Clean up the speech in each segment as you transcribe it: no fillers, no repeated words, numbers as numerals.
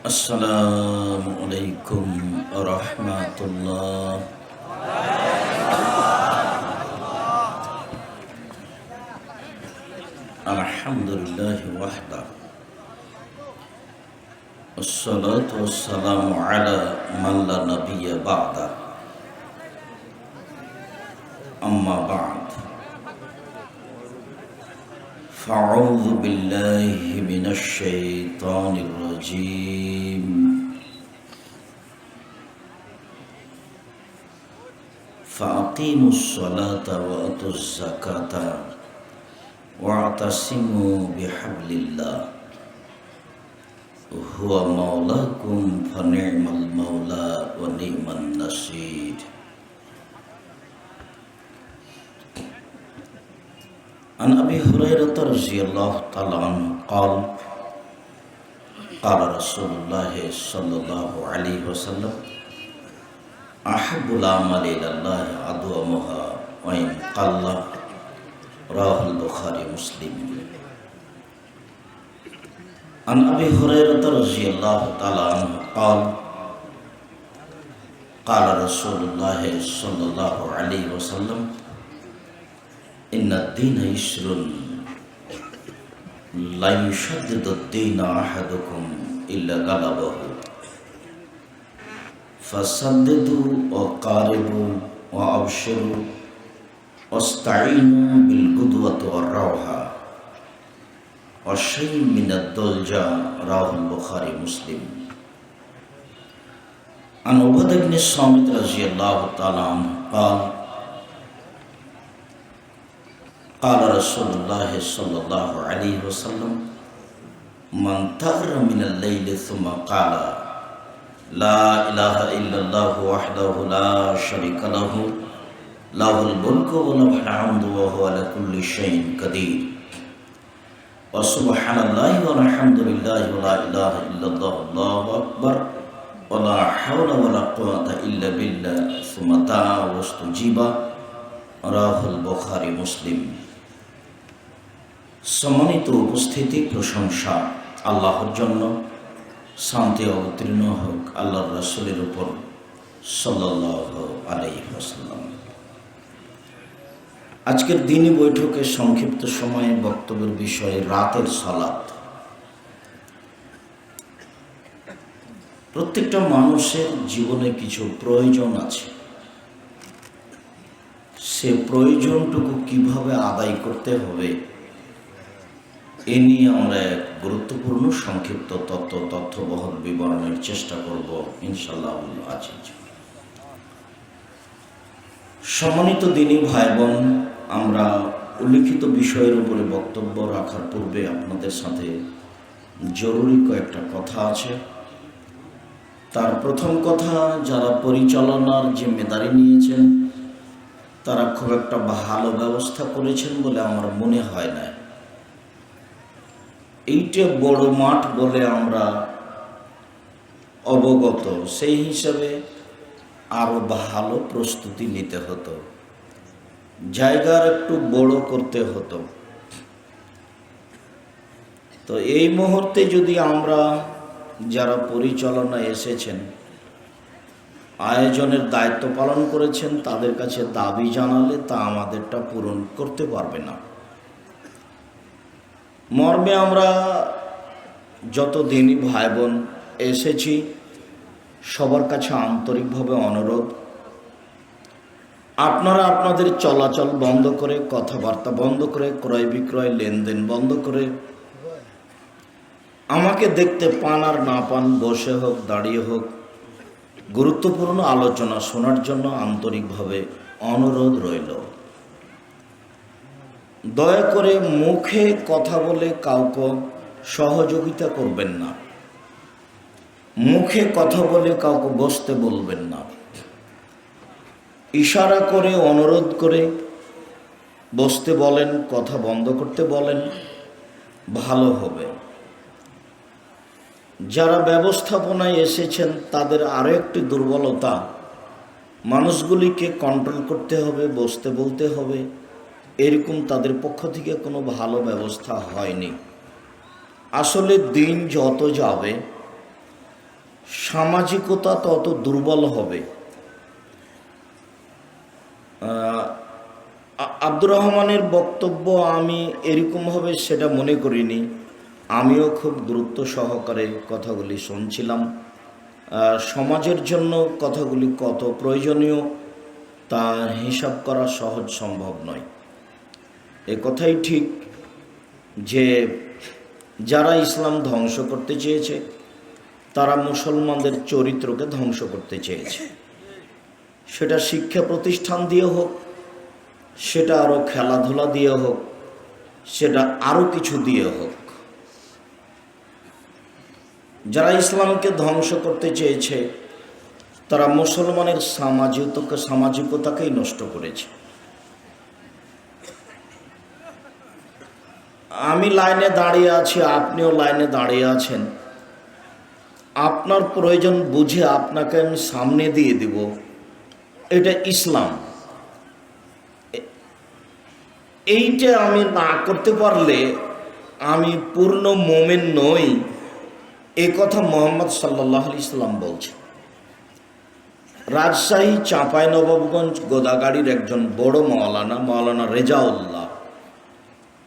Assalamualaikum warahmatullahi. Alhamdulillahi wahda. Wassalatu wassalamu ala man la nabiyya ba'da. Amma ba'd. Fa'udhu billahi minasy syaithanir rajim. Fa'aqimus salata wa atuz zakata wa'tasimu bihablillah huwa maulakum fa ni'mal maula wa ni'man nasir. An Abi Hurairah radhiyallahu ta'ala anhu qala qala Rasulullah sallallahu alaihi wasallam ahabbul amali ilallahi adwamuha wa in qalla. Rawahul Bukhari Muslim. An Abi Hurairah radhiyallahu ta'ala anhu qala qala Rasulullah sallallahu alaihi wasallam inna ad-dina yusrun la yushaddidu ad-dina ahadukum illa ghalabahu fasaddidu wa qaribu wa abshiru wasta'inu bil qudwati war rawha wa shay'in min ad-dulja. Rawahul Bukhari Muslim. An Ubadah bin Samit radhiyallahu ta'ala anhu qala Rasulullah sallallahu alaihi wasallam man taghra min al-layli thumma qala la ilaha illallah wahdahu la sharika lahu lahul mulku wa lahul hamdu wa huwa ala kulli shay'in qadir wa subhanallahi walhamdulillahi wa la ilaha illallah Allahu akbar wa la hawla wa la quwwata illa billah thumma ta'a wastujiba. Rawahul Bukhari Muslim. সম্মানিত উপস্থিতি, প্রশংসা আল্লাহর জন্য, শান্তি অবতীর্ণ হোক আল্লাহর রাসূলের উপর সাল্লাল্লাহু আলাইহি ওয়াসাল্লাম। আজকের দিনী বৈঠকে সংক্ষিপ্ত সময়ে বক্তব্যের বিষয় রাতের সালাত। প্রত্যেকটা মানুষের জীবনে কিছু প্রয়োজন আছে, সে প্রয়োজনটুকু কিভাবে আদায় করতে হবে এ নিয়ে আমরা এক গুরুত্বপূর্ণ সংক্ষিপ্ত তথ্যবহল বিবরণের চেষ্টা করব ইনশাআল্লাহ আজিজ। সম্মানিত দিনী ভাই বোন, আমরা উল্লিখিত বিষয়ের উপরে বক্তব্য রাখার পূর্বে আপনাদের সাথে জরুরি কয়েকটা কথা আছে। তার প্রথম কথা, যারা পরিচালনার জিম্মেদারি নিয়েছেন তারা খুব একটা ভালো ব্যবস্থা করেছেন বলে আমার মনে হয় না। এইটা বড় মাঠ বলে আমরা অবগত, সেই হিসাবে আরো ভালো প্রস্তুতি নিতে হতো, জায়গার একটু বড় করতে হতো। তো এই মুহূর্তে যদি আমরা যারা পরিচালনায় এসেছেন, আয়োজনের দায়িত্ব পালন করেছেন, তাদের কাছে দাবি জানালে তা আমাদেরটা পূরণ করতে পারবে না। মর্মে আমরা যত দিনই ভাই বোন এসেছি সবার কাছে আন্তরিকভাবে অনুরোধ, আপনারা আপনাদের চলাচল বন্ধ করে, কথাবার্তা বন্ধ করে, ক্রয় বিক্রয় লেনদেন বন্ধ করে আমাকে দেখতে পান আর না পান, বসে হোক দাঁড়িয়ে হোক, গুরুত্বপূর্ণ আলোচনা শোনার জন্য আন্তরিকভাবে অনুরোধ রইল। দয়া করে মুখে কথা বলে কাউকে সহযোগিতা করবেন না, মুখে কথা বলে কাউকে বসতে বলবেন না, ইশারা করে অনুরোধ করে বসতে বলেন, কথা বন্ধ করতে বলেন, ভালো হবে। যারা ব্যবস্থাপনায় এসেছেন তাদের আরও একটি দুর্বলতা, মানুষগুলিকে কন্ট্রোল করতে হবে, বসতে বলতে হবে, এরকম তাদের পক্ষ থেকে কোনো ভালো ব্যবস্থা হয়নি। আসলে দিন যত যাবে সামাজিকতা তত দুর্বল হবে। আব্দুর রহমানের বক্তব্য আমি এরকম হবে সেটা মনে করিনি। আমিও খুব গুরুত্ব সহকারে কথাগুলি শুনছিলাম। সমাজের জন্য কথাগুলি কত প্রয়োজনীয় তা হিসাব করা সহজ সম্ভব নয়। এ কথাই ঠিক যে যারা ইসলাম ধ্বংস করতে চেয়েছে তারা মুসলমানদের চরিত্রকে ধ্বংস করতে চেয়েছে। সেটা শিক্ষা প্রতিষ্ঠান দিয়ে হোক, সেটা আরও খেলাধুলা দিয়ে হোক, সেটা আরও কিছু দিয়ে হোক। যারা ইসলামকে ধ্বংস করতে চেয়েছে তারা মুসলমানের সামাজিকতাকেই নষ্ট করেছে। আমি লাইনে দাঁড়িয়ে আছি, আপনিও লাইনে দাঁড়িয়ে আছেন। আপনার প্রয়োজন বুঝে আপনাকে আমি সামনে দিয়ে দিব, এটা ইসলাম। এইটা আমি না করতে পারলে আমি পূর্ণ মোমেন নই, এ কথা মোহাম্মদ সাল্লাল্লাহু আলাইহি সাল্লাম বলছেন। রাজশাহী চাঁপাইনবাবগঞ্জ গোদাগাড়ির একজন বড় মাওলানা রেজাউল্লাহ,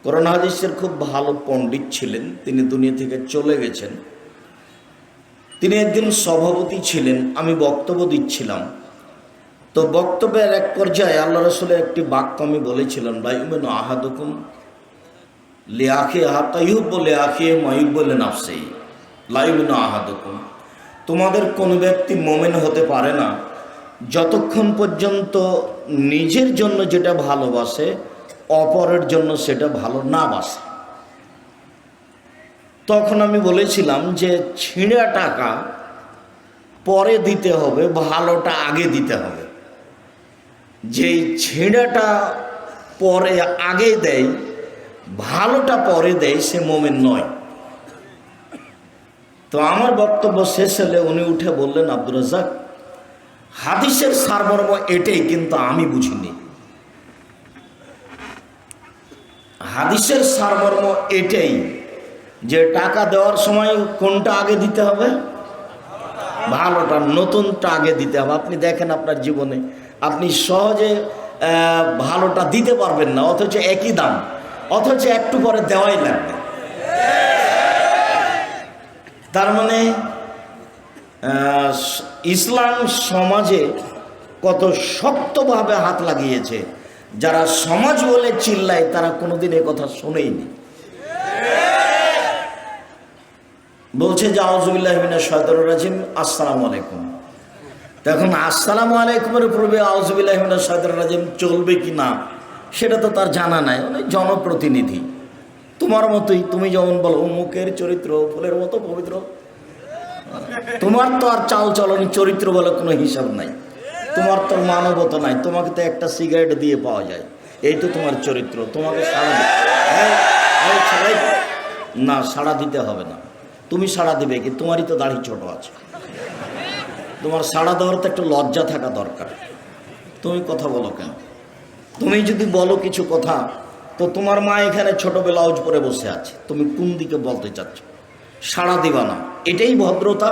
কোরআন হাদিসের খুব ভালো পণ্ডিত ছিলেন। তিনি দুনিয়া থেকে চলে গেছেন। তিনি একদিন সভাপতি ছিলেন, আমি বক্তব্য দিচ্ছিলাম। তো বক্তব্যের এক পর্যায়ে আল্লাহ রাসূলের একটি বাক্য আমি বলেছিলাম, লা ইউমিনু আহাদুকুম লিআখিহি হাত্তা ইউহিব্বা লিআখিহি মা ইউহিব্বু লিনাফসিহি। লা ইউমিনু আহাদুকুম, তোমাদের কোন ব্যক্তি মুমিন হতে পারে না যতক্ষণ পর্যন্ত নিজের জন্য যেটা ভালোবাসে অপরের জন্য সেটা ভালো না বাসে। তখন আমি বলেছিলাম যে ছিঁড়া টাকা পরে দিতে হবে, ভালোটা আগে দিতে হবে। যেই ছিঁড়াটা পরে আগে দেয়, ভালোটা পরে দেয়, সে মুমিন নয়। তো আমার বক্তব্য শেষ হলে উনি উঠে বললেন, আব্দুর রাজ্জাক, হাদিসের সারমর্ম এটাই, কিন্তু আমি বুঝিনি। হাদিসের সারমর্ম এটাই যে টাকা দেওয়ার সময় কোনটা আগে দিতে হবে? ভালোটা, নতুনটা আগে দিতে হবে। আপনি দেখেন আপনার জীবনে আপনি সহজে ভালোটা দিতে পারবেন না, অথচ একই দাম, অথচ একটু পরে দেওয়াই লাগবে। তার মানে ইসলাম সমাজে কত শক্তভাবে হাত লাগিয়েছে। যারা সমাজ বলে চিল্লায় তারা কোনোদিন এ কথা শোনেইনি। বলছে যে আউযুবিল্লাহি মিনাশ শাইতানির রাজিম, আসসালামু আলাইকুম। এখন আসসালামু আলাইকুমের পূর্বে আউযুবিল্লাহি মিনাশ শাইতানির রাজিম চলবে কি না সেটা তো তার জানা নাই। উনি জনপ্রতিনিধি, তোমার মতোই। তুমি যেমন বলো অমুকের চরিত্র ফুলের মতো পবিত্র, তোমার তো আর চাল চলনি চরিত্র বলে কোনো হিসাব নাই, তোমার তো মানবতা নাই। তোমাকে তো একটা সিগারেট দিয়ে পাওয়া যায়, এই তো তোমার চরিত্র। তোমাকে না সাড়া দিতে হবে না। তুমি সাড়া দিবে কি? তোমারই তো দাড়ি ছোট আছে। তোমার সাড়া দেওয়ার তো একটু লজ্জা থাকা দরকার। তুমি কথা বলো কেন? তুমি যদি বলো কিছু কথা, তো তোমার মা এখানে ছোট ব্লাউজ পরে বসে আছে, তুমি কোন দিকে বলতে চাচ্ছ? সাড়া দিবা না, এটাই ভদ্রতা।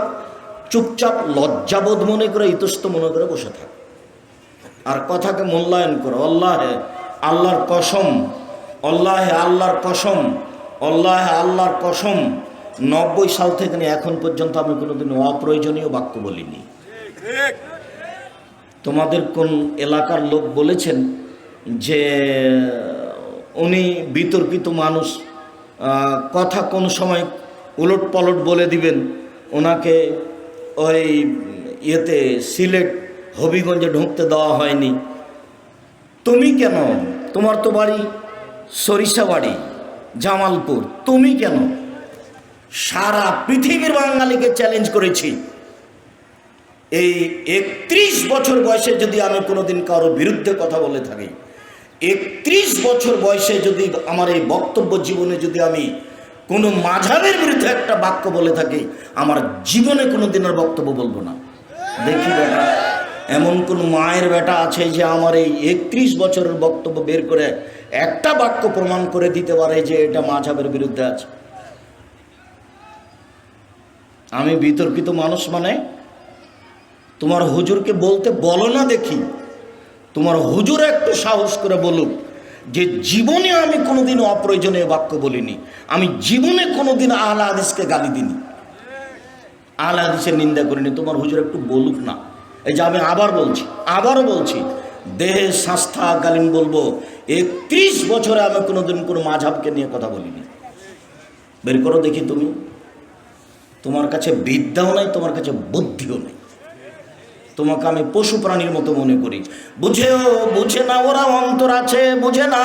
চুপচাপ লজ্জাবোধ মনে করে, ইতস্ত মনে করে বসে থাক, আর কথাকে মূল্যায়ন করো। আল্লাহর কসম, আল্লাহর কসম, আল্লাহর কসম, 90 সাল থেকে এখন পর্যন্ত আমি কোনোদিন অপ্রয়োজনীয় বাক্য বলিনি। তোমাদের কোন এলাকার লোক বলেছেন যে উনি বিতর্কিত মানুষ, কথা কোন সময় উলট পালট বলে দিবেন, ওনাকে ওই ইয়েতে সিলেট হবিগঞ্জে ঢুকতে দেওয়া হয়নি। তুমি কেন? তোমার তো বাড়ি সরিষাবাড়ি, জামালপুর, তুমি কেন? সারা পৃথিবীর বাঙালিকে চ্যালেঞ্জ করেছি, এই 31 বছর বয়সে যদি আমি কোনোদিন কারো বিরুদ্ধে কথা বলে থাকি, 31 বছর বয়সে যদি আমার এই বক্তব্য জীবনে যদি আমি কোনো মাঝহাবের বিরুদ্ধে একটা বাক্য বলে থাকি, আমার জীবনে কোনো দিনের বক্তব্য বলবো না। দেখি বেটা, এমন কোন মায়ের বেটা আছে যে আমার এই 31 বছরের বক্তব্য বের করে একটা বাক্য প্রমাণ করে দিতে পারে যে এটা মাঝহাবের বিরুদ্ধে আছে? আমি বিতর্কিত মানুষ মানে? তোমার হুজুরকে বলতে বলো না দেখি। তোমার হুজুর একটু সাহস করে বলুক যে জীবনে আমি কোনোদিন অপ্রয়োজনীয় বাক্য বলিনি, আমি জীবনে কোনোদিন আহলে হাদিসকে গালি দিইনি, আহলে হাদিসের নিন্দা করিনি। তোমার হুজুর একটু বলুক না। এই যে আমি আবারও বলছি, দেহে শ্বাস থাকাকালীন বলবো 31 বছরে আমি কোনোদিন কোনো মাযহাবকে নিয়ে কথা বলিনি। বের করো দেখি। তোমার কাছে বিদ্যাও নাই, তোমার কাছে বুদ্ধিও নেই। তোমাকে আমি পশু প্রাণীর মতো মনে করি। বুঝে না ওরা অন্তর আছে, বুঝে না।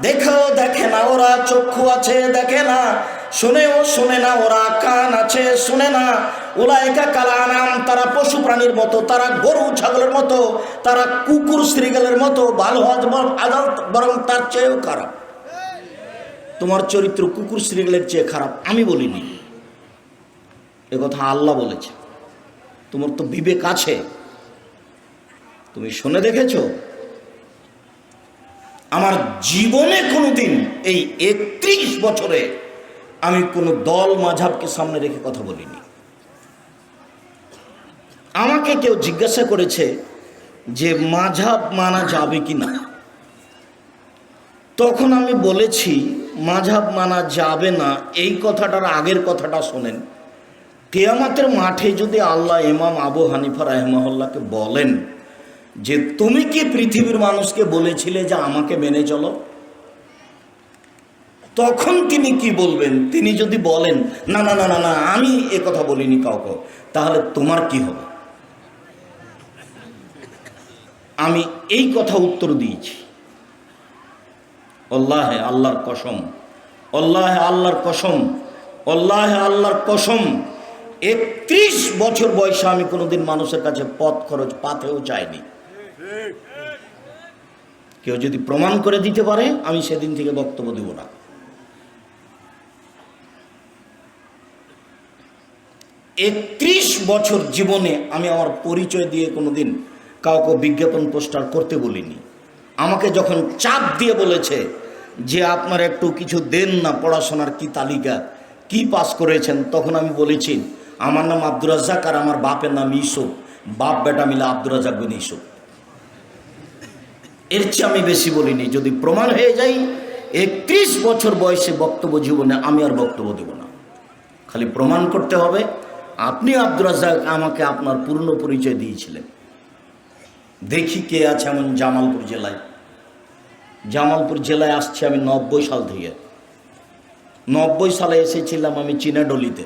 দেখে না ওরা চক্ষু আছে, দেখে না। শোনে না ওরা কান আছে, শোনে না। উলাইকা কাল আনাম, তারা পশু প্রাণীর মতো, তারা গরু ছাগলের মতো, তারা কুকুর শ্রীগালের মতো। ভালো বরং তার চেয়েও খারাপ। তোমার চরিত্র কুকুর শ্রীগালের চেয়ে খারাপ আমি বলিনি, এ কথা আল্লাহ বলেছে। তোমার তো বিবেক আছে, তুমি শুনে দেখেছো? আমার জীবনে কোনোদিন এই 31 বছরে আমি কোনো দল মাযহাবকে সামনে রেখে কথা বলিনি। আমাকে কেউ জিজ্ঞাসা করেছে যে মাযহাব মানা যাবে কি না, তখন আমি বলেছি মাযহাব মানা যাবে না। এই কথাটার আগের কথাটা শোনেন। কিয়ামতের মাঠে যদি আল্লাহ ইমাম আবু হানিফা রাহিমাহুল্লাহকে বলেন যে তুমি কি পৃথিবীর মানুষকে বলেছিলে যে আমাকে মেনে চলো, তখন তিনি কি বলবেন? তিনি যদি বলেন না না না না না আমি এ কথা বলিনি কাউকে, তাহলে তোমার কি হবে? আমি এই কথা উত্তর দিয়েছি। আল্লাহর কসম, আল্লাহর কসম 31 বছর বয়সে আমি কোনোদিন মানুষের কাছে পথ খরচ পাতেও চাইনি। কেউ যদি প্রমাণ করে দিতে পারে আমি সেদিন থেকে বক্তব্য দেব না। একত্রিশ বছর জীবনে আমি আমার পরিচয় দিয়ে কোনোদিন কাউকে বিজ্ঞাপন পোস্টার করতে বলিনি। আমাকে যখন চাপ দিয়ে বলেছে যে আপনার একটু কিছু দেন না, পড়াশোনার কি তালিকা, কি পাস করেছেন, তখন আমি বলেছি আমার নাম আব্দুর রাজ্জাক আর আমার বাপের নাম ইউসুফ, বাপ বেটা মিলে আব্দুর রাজ্জাক বিন ইউসুফ। এর চেয়ে আমি বেশি বলিনি। যদি প্রমাণ হয়ে যাই 31 বছর বয়সে বক্তব্য জীবনে, আমি আর বক্তব্য দেব না। খালি প্রমাণ করতে হবে আপনি আব্দুর রাজ্জাক আমাকে আপনার পূর্ণ পরিচয় দিয়েছিলেন। দেখি কে আছে এমন জামালপুর জেলায় আসছি আমি 90 সাল থেকে। 90 সালে এসেছিলাম আমি চিনাডলিতে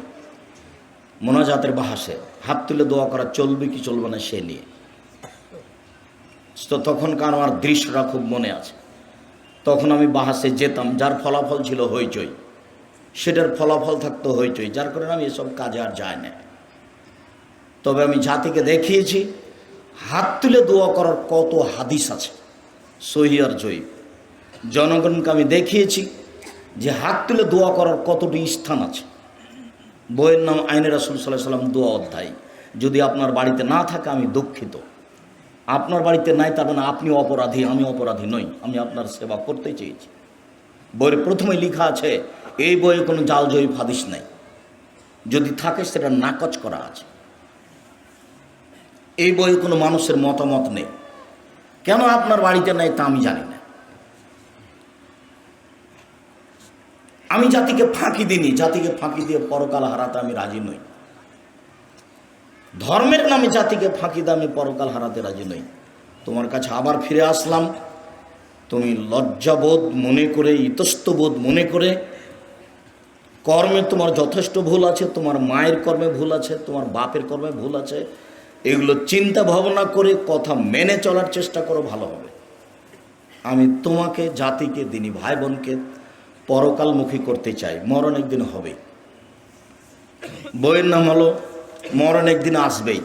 মোনাজাতের বাহাসে, হাত তুলে দোয়া করা চলবে কি চলবে না সে নিয়ে। তো তখনকার আমার দৃশ্যটা খুব মনে আছে। তখন আমি বাহাসে যেতাম, যার ফলাফল ছিল হইচই, সেটার ফলাফল থাকতো হইচই, যার কারণে আমি এসব কাজে আর যাই না। তবে আমি জাতিকে দেখিয়েছি হাত তুলে দোয়া করার কত হাদিস আছে সহিহ আর জয়ীফ। জনগণকে আমি দেখিয়েছি যে হাত তুলে দোয়া করার কতটি স্থান আছে। বইয়ের নাম আইনে রাসূল সাল্লাল্লাহু আলাইহি ওয়াসাল্লাম দোয়া অধ্যায়। যদি আপনার বাড়িতে না থাকে আমি দুঃখিত। আপনার বাড়িতে নাই তার মানে আপনি অপরাধী, আমি অপরাধী নই। আমি আপনার সেবা করতে চেয়েছি। বইয়ের প্রথমে লেখা আছে, এই বইয়ে কোনো জাল জয়ীফ হাদিস নাই, যদি থাকে সেটা নাকচ করা আছে। এই বইয়ে কোনো মানুষের মতামত নেই। কেন আপনার বাড়িতে নাই তা আমি জানি না। আমি জাতিকে ফাঁকি দিইনি, জাতিকে ফাঁকি দিয়ে পরকাল হারাতে আমি রাজি নই। ধর্মের নামে জাতিকে ফাঁকি দিয়ে আমি পরকাল হারাতে রাজি নই। তোমার কাছে আবার ফিরে আসলাম, তুমি লজ্জাবোধ মনে করে, ইতস্তবোধ মনে করে, কর্মে তোমার যথেষ্ট ভুল আছে, তোমার মায়ের কর্মে ভুল আছে, তোমার বাপের কর্মে ভুল আছে, এগুলো চিন্তা ভাবনা করে কথা মেনে চলার চেষ্টা করো, ভালো হবে। আমি তোমাকে, জাতিকে, দিনী ভাই বোনকে পরকালমুখী করতে চাই। মরণ একদিন হবে। বইয়ের নাম হলো মরণ একদিন আসবেই।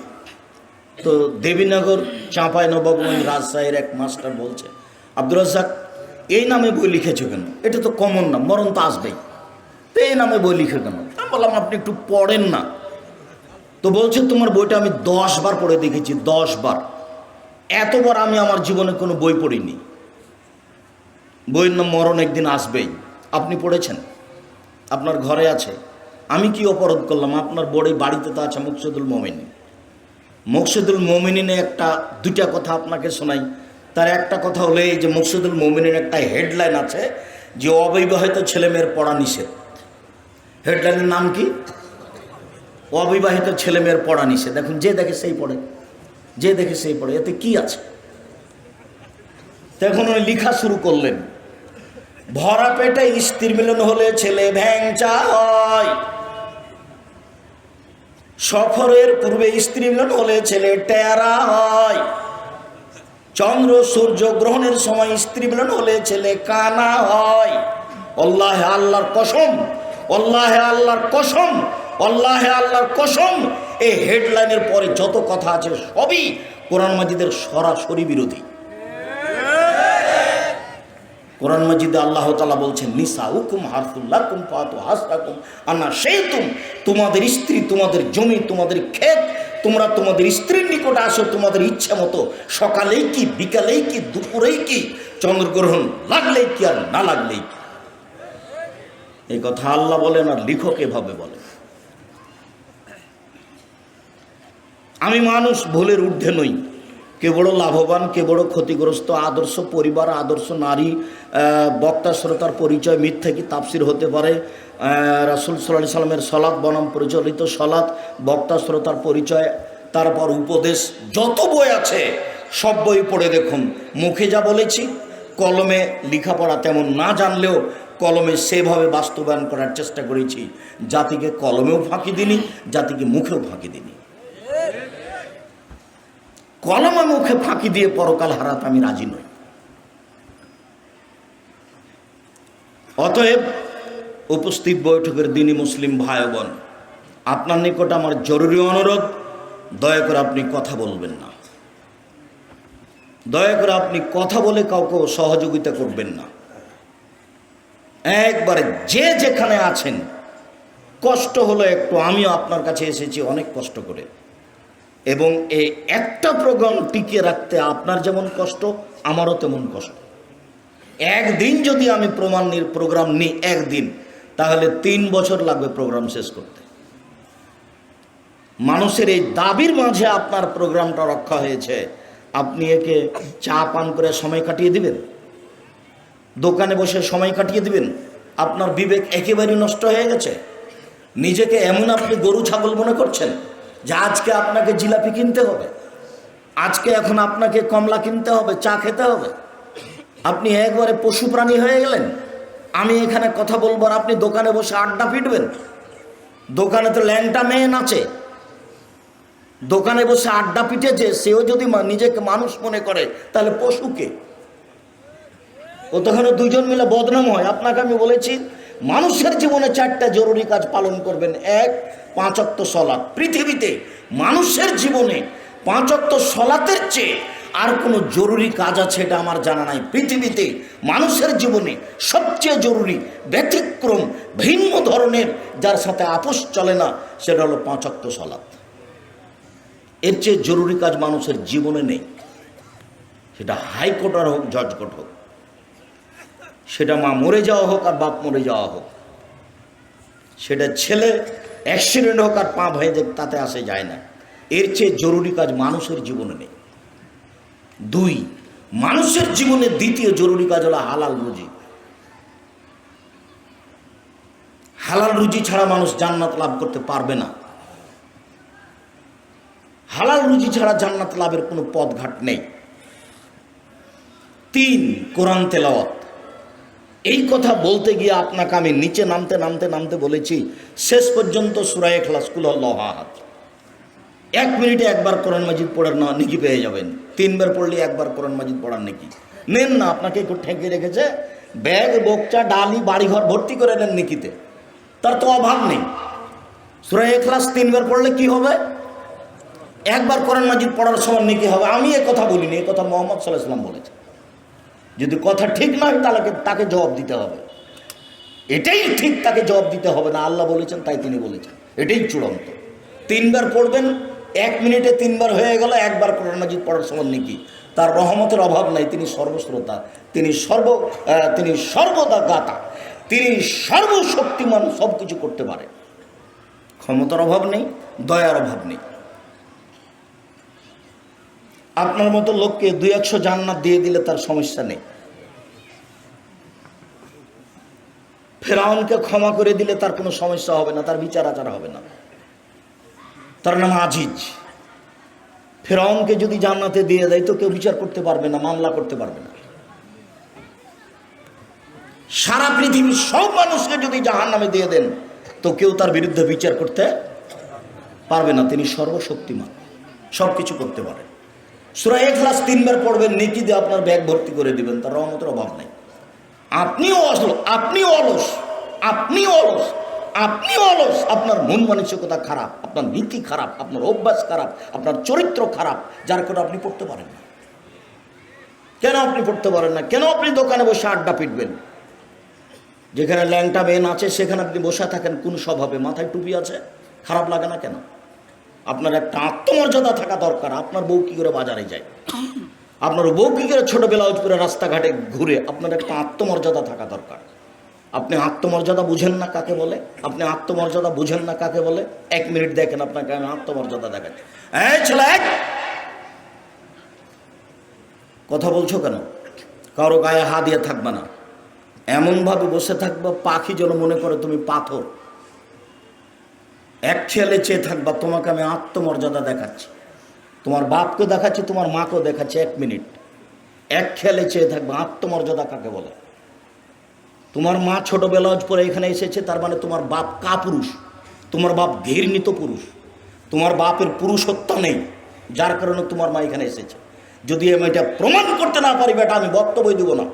তো দেবীনগর চাঁপাইনবাবগঞ্জ রাজশাহীর এক মাস্টার বলছে, আব্দুর রাজ্জাক এই নামে বই লিখেছো কেন? এটা তো কমন নাম, মরণ তো আসবেই, তো এই নামে বই লিখে কেন? আমি বললাম আপনি একটু পড়েন না। তো বলছে তোমার বইটা আমি 10 বার পড়ে দেখেছি, 10 বার। এতবার আমি আমার জীবনে কোনো বই পড়িনি। বইয়ের নাম মরণ একদিন আসবেই। আপনি পড়েছেন? আপনার ঘরে আছে? আমি কি অপরাধ করলাম? আপনার বড়ই বাড়িতে তো আছে মুকসিদুল মোমিনিন। মুকসিদুল মোমিনিনে দুইটা কথা আপনাকে শোনাই। তার একটা কথা হলো এই যে মুকসিদুল মোমিনিন একটা হেডলাইন আছে যে অবিবাহিত ছেলেমেয়ের পড়া নিষেধ। হেডলাইনের নাম কি? অবিবাহিত ছেলেমেয়ের পড়া নিষেধ। দেখুন, যে দেখে সেই পড়ে, যে দেখে সেই পড়ে, এতে কি আছে? তখন উনি লেখা শুরু করলেন, ভরা পেটে স্ত্রী মিলন হলে ছেলে ভ্যাংচা হয়, সফরের পূর্বে স্ত্রী মিলন হলে ছেলে টেরা হয়, চন্দ্র সূর্য গ্রহণের সময় স্ত্রী মিলন হলে ছেলে কানা হয়। আল্লাহে আল্লাহর কসম, আল্লাহে আল্লাহর কসম, আল্লাহে আল্লাহর কসম, এই হেডলাইনের পরে যত কথা আছে সবই কোরআন মাজিদের সরাসরি বিরোধী। কোরআন মাজিদে আল্লাহ তাআলা বলছেন, নিসাউকুম হারসুল লাকুম ফাতু হাসরাকুম আনা শাইতুম, তোমাদের স্ত্রী, তোমাদের জমি, তোমাদের ক্ষেত, তোমরা তোমাদের স্ত্রীর নিকট আসো তোমাদের ইচ্ছা মতো, সকালেই কি, বিকালেই কি, দুপুরেই কি, চন্দ্রগ্রহণ লাগলেই কি আর না লাগলেই কি। এই কথা আল্লাহ বলেন আর লেখক এভাবে বলেন। আমি মানুষ, ভুলের ঊর্ধ্বে নই। কে বড় লাভবান, কে বড় ক্ষতিগ্রস্ত, আদর্শ পরিবার, আদর্শ নারী, বক্তা শ্রোতার পরিচয় মিথ্যা কি তাফসির হতে পারে, রাসূল সাল্লাল্লাহু আলাইহি সাল্লামের সলাৎ বনাম প্রচলিত সলাৎ, বক্তা শ্রোতার পরিচয়, তারপর উপদেশ, যত বই আছে সব বই পড়ে দেখুন। মুখে যা বলেছি, কলমে লেখাপড়া তেমন না জানলেও কলমে সেভাবে বাস্তবায়ন করার চেষ্টা করেছি। জাতিকে কলমেও ফাঁকি দিনি, জাতিকে মুখেও ফাঁকি দিনি। কলমে মুখে ফাঁকি দিয়ে পরকাল হারাতে আমি রাজি নই। অতএব উপস্থিত বৈঠকের দিনই মুসলিম ভাই বোন, আপনার নিকট আমার জরুরি অনুরোধ, দয়া করে আপনি কথা বলবেন না, দয়া করে আপনি কথা বলে কাউকে সহযোগিতা করবেন না। একবারে যে যেখানে আছেন, কষ্ট হলো একটু, আমিও আপনার কাছে এসেছি অনেক কষ্ট করে, এবং এই একটা প্রোগ্রাম টিকিয়ে রাখতে আপনার যেমন কষ্ট আমারও তেমন কষ্ট। একদিন যদি আমি প্রোগ্রাম নিই একদিন, তাহলে 3 বছর লাগবে প্রোগ্রাম শেষ করতে। মানুষের এই দাবির মাঝে আপনার প্রোগ্রামটা রক্ষা হয়েছে, আপনি একে চা পান করে সময় কাটিয়ে দিবেন, দোকানে বসে সময় কাটিয়ে দিবেন। আপনার বিবেক একেবারেই নষ্ট হয়ে গেছে। নিজেকে এমন আপনি গরু ছাগল মনে করছেন যে আজকে আপনাকে জিলাপি কিনতে হবে, আজকে এখন আপনাকে কমলা কিনতে হবে, চা খেতে হবে। আপনি একবারে পশু প্রাণী হয়ে গেলেন। আমি এখানে কথা বলবো আর আপনি দোকানে বসে আড্ডা পিটবেন। দোকানে তো ল্যাংটা মেয়ে নাচে, দোকানে বসে আড্ডা পিটেছে, সেও যদি নিজেকে মানুষ মনে করে তাহলে পশুকে? ও তখন দুজন মিলে বদনাম হয়। আপনাকে আমি বলেছি মানুষের জীবনে 4টা জরুরি কাজ পালন করবেন। 1, 5 ওয়াক্ত সলাত। পৃথিবীতে মানুষের জীবনে 5 ওয়াক্ত সলাতের চেয়ে আর কোনো জরুরি কাজ আছে এটা আমার জানা নাই। পৃথিবীতে মানুষের জীবনে সবচেয়ে জরুরি, ব্যতিক্রম, ভিন্ন ধরনের, যার সাথে আপোষ চলে না, সেটা হলো 5 ওয়াক্ত সলাত। এর চেয়ে জরুরি কাজ মানুষের জীবনে নেই। সেটা হাইকোর্ট আর হোক, জজ কোর্ট হোক, সেটা মা মরে যাওয়া হোক আর বাপ মরে যাওয়া হোক, সেটা ছেলে অ্যাক্সিডেন্ট হোক আর পা ভয়ে দেখ, তাতে আসে যায় না। এর চেয়ে জরুরি কাজ মানুষের জীবনে নেই। 2, মানুষের জীবনে দ্বিতীয় জরুরি কাজ হলো হালাল রুজি। হালাল রুজি ছাড়া মানুষ জান্নাত লাভ করতে পারবে না। হালাল রুজি ছাড়া জান্নাত লাভের কোনো পথঘাট নেই। 3, কোরআন তেলাওয়াত। এই কথা বলতে গিয়ে আপনাকে আমি নিচে নামতে নামতে নামতে বলেছি, শেষ পর্যন্ত সূরা ইখলাস, কুল হুয়াল্লাহু আহাদ। 1 মিনিটে একবার কোরআন মাজিদ পড়ার নেকি পেয়ে যাবেন। 3 বার পড়লে একবার কোরআন মাজিদ পড়ার নেকি নেন না। আপনাকে একটু ঠেকে রেখেছে, ব্যাগ বোকচা ডালি বাড়িঘর ভর্তি করে নেন নেকিতে, তার তো অভাব নেই। সূরা ইখলাস 3 বার পড়লে কি হবে? একবার কোরআন মাজিদ পড়ার সময় নেকি হবে। আমি এ কথা বলিনি, এ কথা মুহাম্মদ সাল্লাল্লাহু আলাইহি ওয়াসাল্লাম বলেছে। যদি কথা ঠিক না হয় তাহলে তাকে জবাব দিতে হবে। এটাই ঠিক, তাকে জবাব দিতে হবে না। আল্লাহ বলেছেন তাই তিনি বলেছেন, এটাই চূড়ান্ত। 3 বার পড়বেন, 1 মিনিটে 3 বার হয়ে গেল। একবার কোরআন মাজিদ পড়ার সময় নাকি। তার রহমতের অভাব নাই। তিনি সর্বশ্রোতা, তিনি সর্বদা গাতা, তিনি সর্বশক্তিমান, সব কিছু করতে পারে। ক্ষমতার অভাব নেই, দয়ার অভাব নেই। আপনার মতো লোককে 200 জান্নাত দিয়ে দিলে তার সমস্যা নেই। ফেরাউনকে ক্ষমা করে দিলে তার কোনো সমস্যা হবে না, তার বিচার আচার হবে না। তার নাম আজিজ। ফেরাউনকে যদি জান্নাতে দিয়ে দেয় তো কেউ বিচার করতে পারবে না, মামলা করতে পারবে না। সারা পৃথিবীর সব মানুষকে যদি জাহান্নামে দিয়ে দেন তো কেউ তার বিরুদ্ধে বিচার করতে পারবে না। তিনি সর্বশক্তিমান, সব কিছু করতে পারে। সূরা ইখলাস 3 বার পড়বেন, নেকি দিয়ে আপনার ব্যাগ ভর্তি করে দিবেন, তার রহমতের অভাব নেই। আপনিও অলস, আপনার মন মানসিকতা খারাপ, আপনার নীতি খারাপ, আপনার অভ্যাস খারাপ, আপনার চরিত্র খারাপ, যার কারণে আপনি পড়তে পারেন না। কেন আপনি পড়তে পারেন না? কেন আপনি দোকানে বসে আড্ডা পিটবেন? যেখানে ল্যাংটা মেন আছে সেখানে আপনি বসে থাকেন কোন স্বভাবে? মাথায় টুপি আছে, খারাপ লাগে না কেন? আপনার একটা আত্মমর্যাদা থাকা দরকার। আপনার বউ কি করে বাজারে যায়, আপনার বউ কি করে ছোট ব্লাউজ পরে রাস্তাঘাটে ঘুরে, আপনার একটা আত্মমর্যাদা থাকা দরকার। আপনি আত্মমর্যাদা বুঝেন না কাকে বলে? আপনি আত্মমর্যাদা বুঝেন না কাকে বলে? 1 মিনিট দেখেন আপনাকে আমি আত্মমর্যাদা দেখাচ্ছি। এই ছেলে, কথা বলছো কেন? কারো গায়ে হাত দিয়ে থাকবে না, এমনভাবে বসে থাকবা পাখি যেন মনে করে তুমি পাথর। এক ছেলে চেয়ে থাকবা, তোমাকে আমি আত্মমর্যাদা দেখাচ্ছি, তোমার বাপকে দেখাচ্ছি, তোমার মাকেও দেখাচ্ছি। 1 মিনিট এক খেয়ালে চেয়ে থাকবে আত্মমর্যাদা কাকে বলে। তোমার মা ছোট ব্লাউজ পরে এখানে এসেছে, তার মানে তোমার বাপ কাপুরুষ, তোমার বাপ ঘৃণিত পুরুষ, তোমার বাপের পুরুষত্ব নেই, যার কারণে তোমার মা এখানে এসেছে। যদি আমি এটা প্রমাণ করতে না পারি বেটা, আমি বক্তব্য দেব না।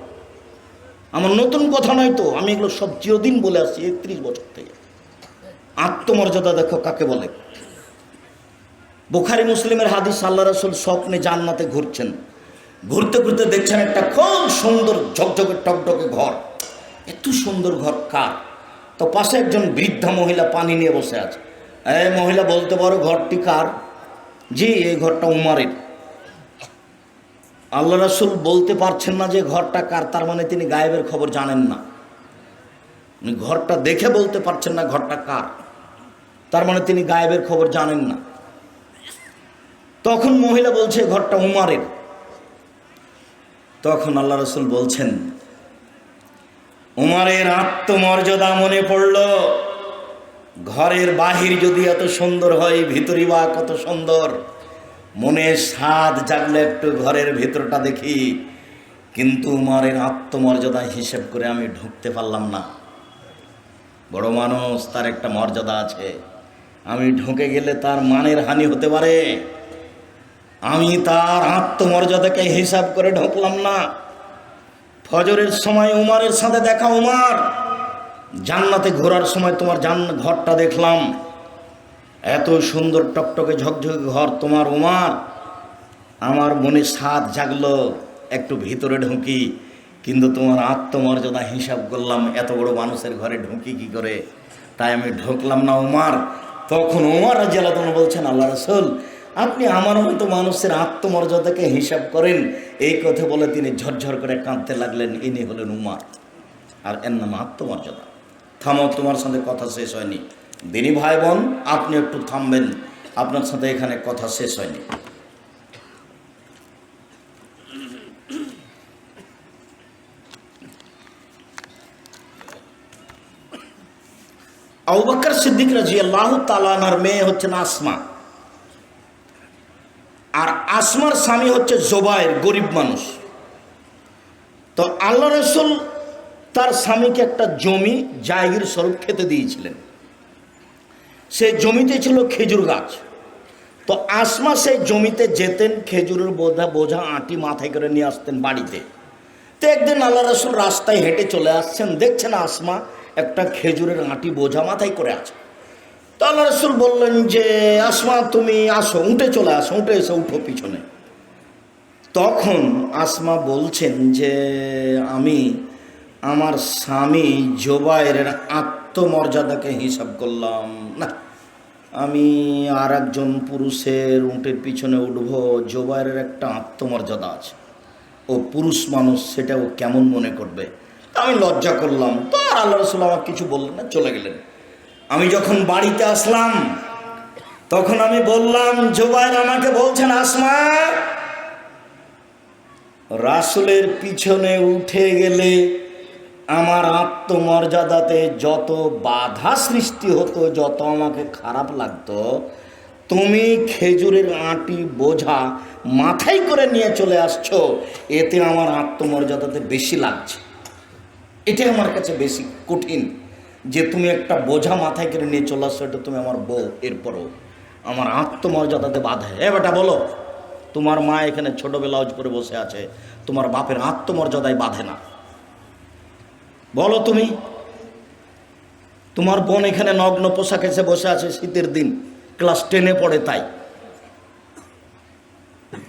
আমার নতুন কথা নয় তো, আমি এগুলো সব চিরদিন বলে আসছি 31 বছর থেকে। আত্মমর্যাদা দেখো কাকে বলে। বুখারী মুসলিমের হাদিস, আল্লাহ রাসূল স্বপ্নে জান্নাতে ঘুরছেন, ঘুরতে ঘুরতে দেখছেন একটা খুব সুন্দর ঝকঝকে টকটকে ঘর। এত সুন্দর ঘর কার? তো পাশে একজন বৃদ্ধা মহিলা পানি নিয়ে বসে আছে। এই মহিলা, বলতে পারো ঘরটি কার? জি, এই ঘরটা উমারের। আল্লাহ রাসূল বলতে পারছেন না যে ঘরটা কার, তার মানে তিনি গায়েবের খবর জানেন না। উনি ঘরটা দেখে বলতে পারছেন না ঘরটা কার, তার মানে তিনি গায়েবের খবর জানেন না। তখন মহিলা বলছে ঘরটা উমারের। তখন আল্লাহ রাসূল বলছেন, উমারের আত্মমর্যাদা মনে পড়ল। ঘরের বাহির যদি এত সুন্দর হয়, ভিতরই বা কত সুন্দর। মনে স্বাদ জাগলে একটু ঘরের ভিতরটা দেখি, কিন্তু উমারের আত্মমর্যাদা হিসেব করে আমি ঢুকতে পারলাম না। বড় মানুষ, তার একটা মর্যাদা আছে, আমি ঢুকে গেলে তার মানের হানি হতে পারে। আমি তার আত্মমর্যাদাকে হিসাব করে ঢুকলাম না। ফজরের সময় উমারের সাথে দেখা। উমার, জান্নাতে ঘোরার সময় তোমার ঘরটা দেখলাম, এত সুন্দর টকটকে ঝকঝকে ঘর তোমার উমার। আমার মনে স্বাদ জাগলো একটু ভিতরে ঢুকি, কিন্তু তোমার আত্মমর্যাদা হিসাব করলাম, এত বড় মানুষের ঘরে ঢুকি কি করে, তাই আমি ঢুকলাম না উমার। তখন উমার রাদিয়াল্লাহু আনহু বলছেন, আল্লাহ রাসূল, আপনি আমার মতো মানুষের আত্মমর্যাদাকে হিসাব করেন। এই কথা বলে তিনি ঝরঝর করে কাঁদতে লাগলেন। ইনি হলেন উমার, আর এর নাম আত্মমর্যাদা। থামো, তোমার সাথে কথা শেষ হয়নি। দিনী ভাই বোন, আপনি একটু থামবেন, আপনার সাথে এখানে কথা শেষ হয়নি। আবু বকর সিদ্দিক রাদিয়াল্লাহু তাআলা আনহার মেয়ে হচ্ছেন আসমা, আর আসমার স্বামী হচ্ছে জুবায়ের, গরিব মানুষ। তো আল্লাহ রাসূল তার স্বামীকে একটা জমি জায়গির স্বরূপ খেতে দিয়েছিলেন। সেই জমিতে ছিল খেজুর গাছ। তো আসমা সেই জমিতে যেতেন, খেজুরের বোঝা আঁটি মাথায় করে নিয়ে আসতেন বাড়িতে। তো একদিন আল্লাহ রাসূল রাস্তায় হেঁটে চলে আসছেন, দেখছেন আসমা একটা খেজুরের আঁটি বোঝা মাথায় করে আছে। তো আল্লাহ রাসূল বললেন যে, আসমা তুমি আসো, উঠে চলে আসো, উঠে এসে উঠো পিছনে। তখন আসমা বলছেন যে, আমি আমার স্বামী জুবায়েরের আত্মমর্যাদাকে হিসাব করলাম না, আমি আর একজন পুরুষের উটের পিছনে উঠব। জুবায়েরের একটা আত্মমর্যাদা আছে, ও পুরুষ মানুষ, সেটা ও কেমন মনে করবে। আমি লজ্জা করলাম। তো আর আল্লাহ রাসূল আমাকে কিছু বললেন না, চলে গেলেন। আমি যখন বাড়িতে আসলাম তখন আমি বললাম, জুবাইর আমাকে বলছেন, আসমা, রাসূলের পিছনে উঠে গেলে আমার আত্মমর্যাদাতে যত বাধা সৃষ্টি হতো, যত আমাকে খারাপ লাগতো, তুমি খেজুরের আঁটি বোঝা মাথায় করে নিয়ে চলে আসছো, এতে আমার আত্মমর্যাদাতে বেশি লাগছে। এটা আমার কাছে বেশি কঠিন যে তুমি একটা বোঝা মাথায় করে নিয়ে চলে আসছো, এটা তুমি আমার বউ, এরপরও আমার আত্মমর্যাদাতে বাধা। বেটা বলো, তোমার মা এখানে ছোট ব্লাউজ পরে বসে আছে, তোমার বাপের আত্মমর্যাদায় বাঁধে না? বলো তুমি। তোমার বোন এখানে নগ্ন পোশাক এসে বসে আছে, শীতের দিন, ক্লাস 10-এ পড়ে, তাই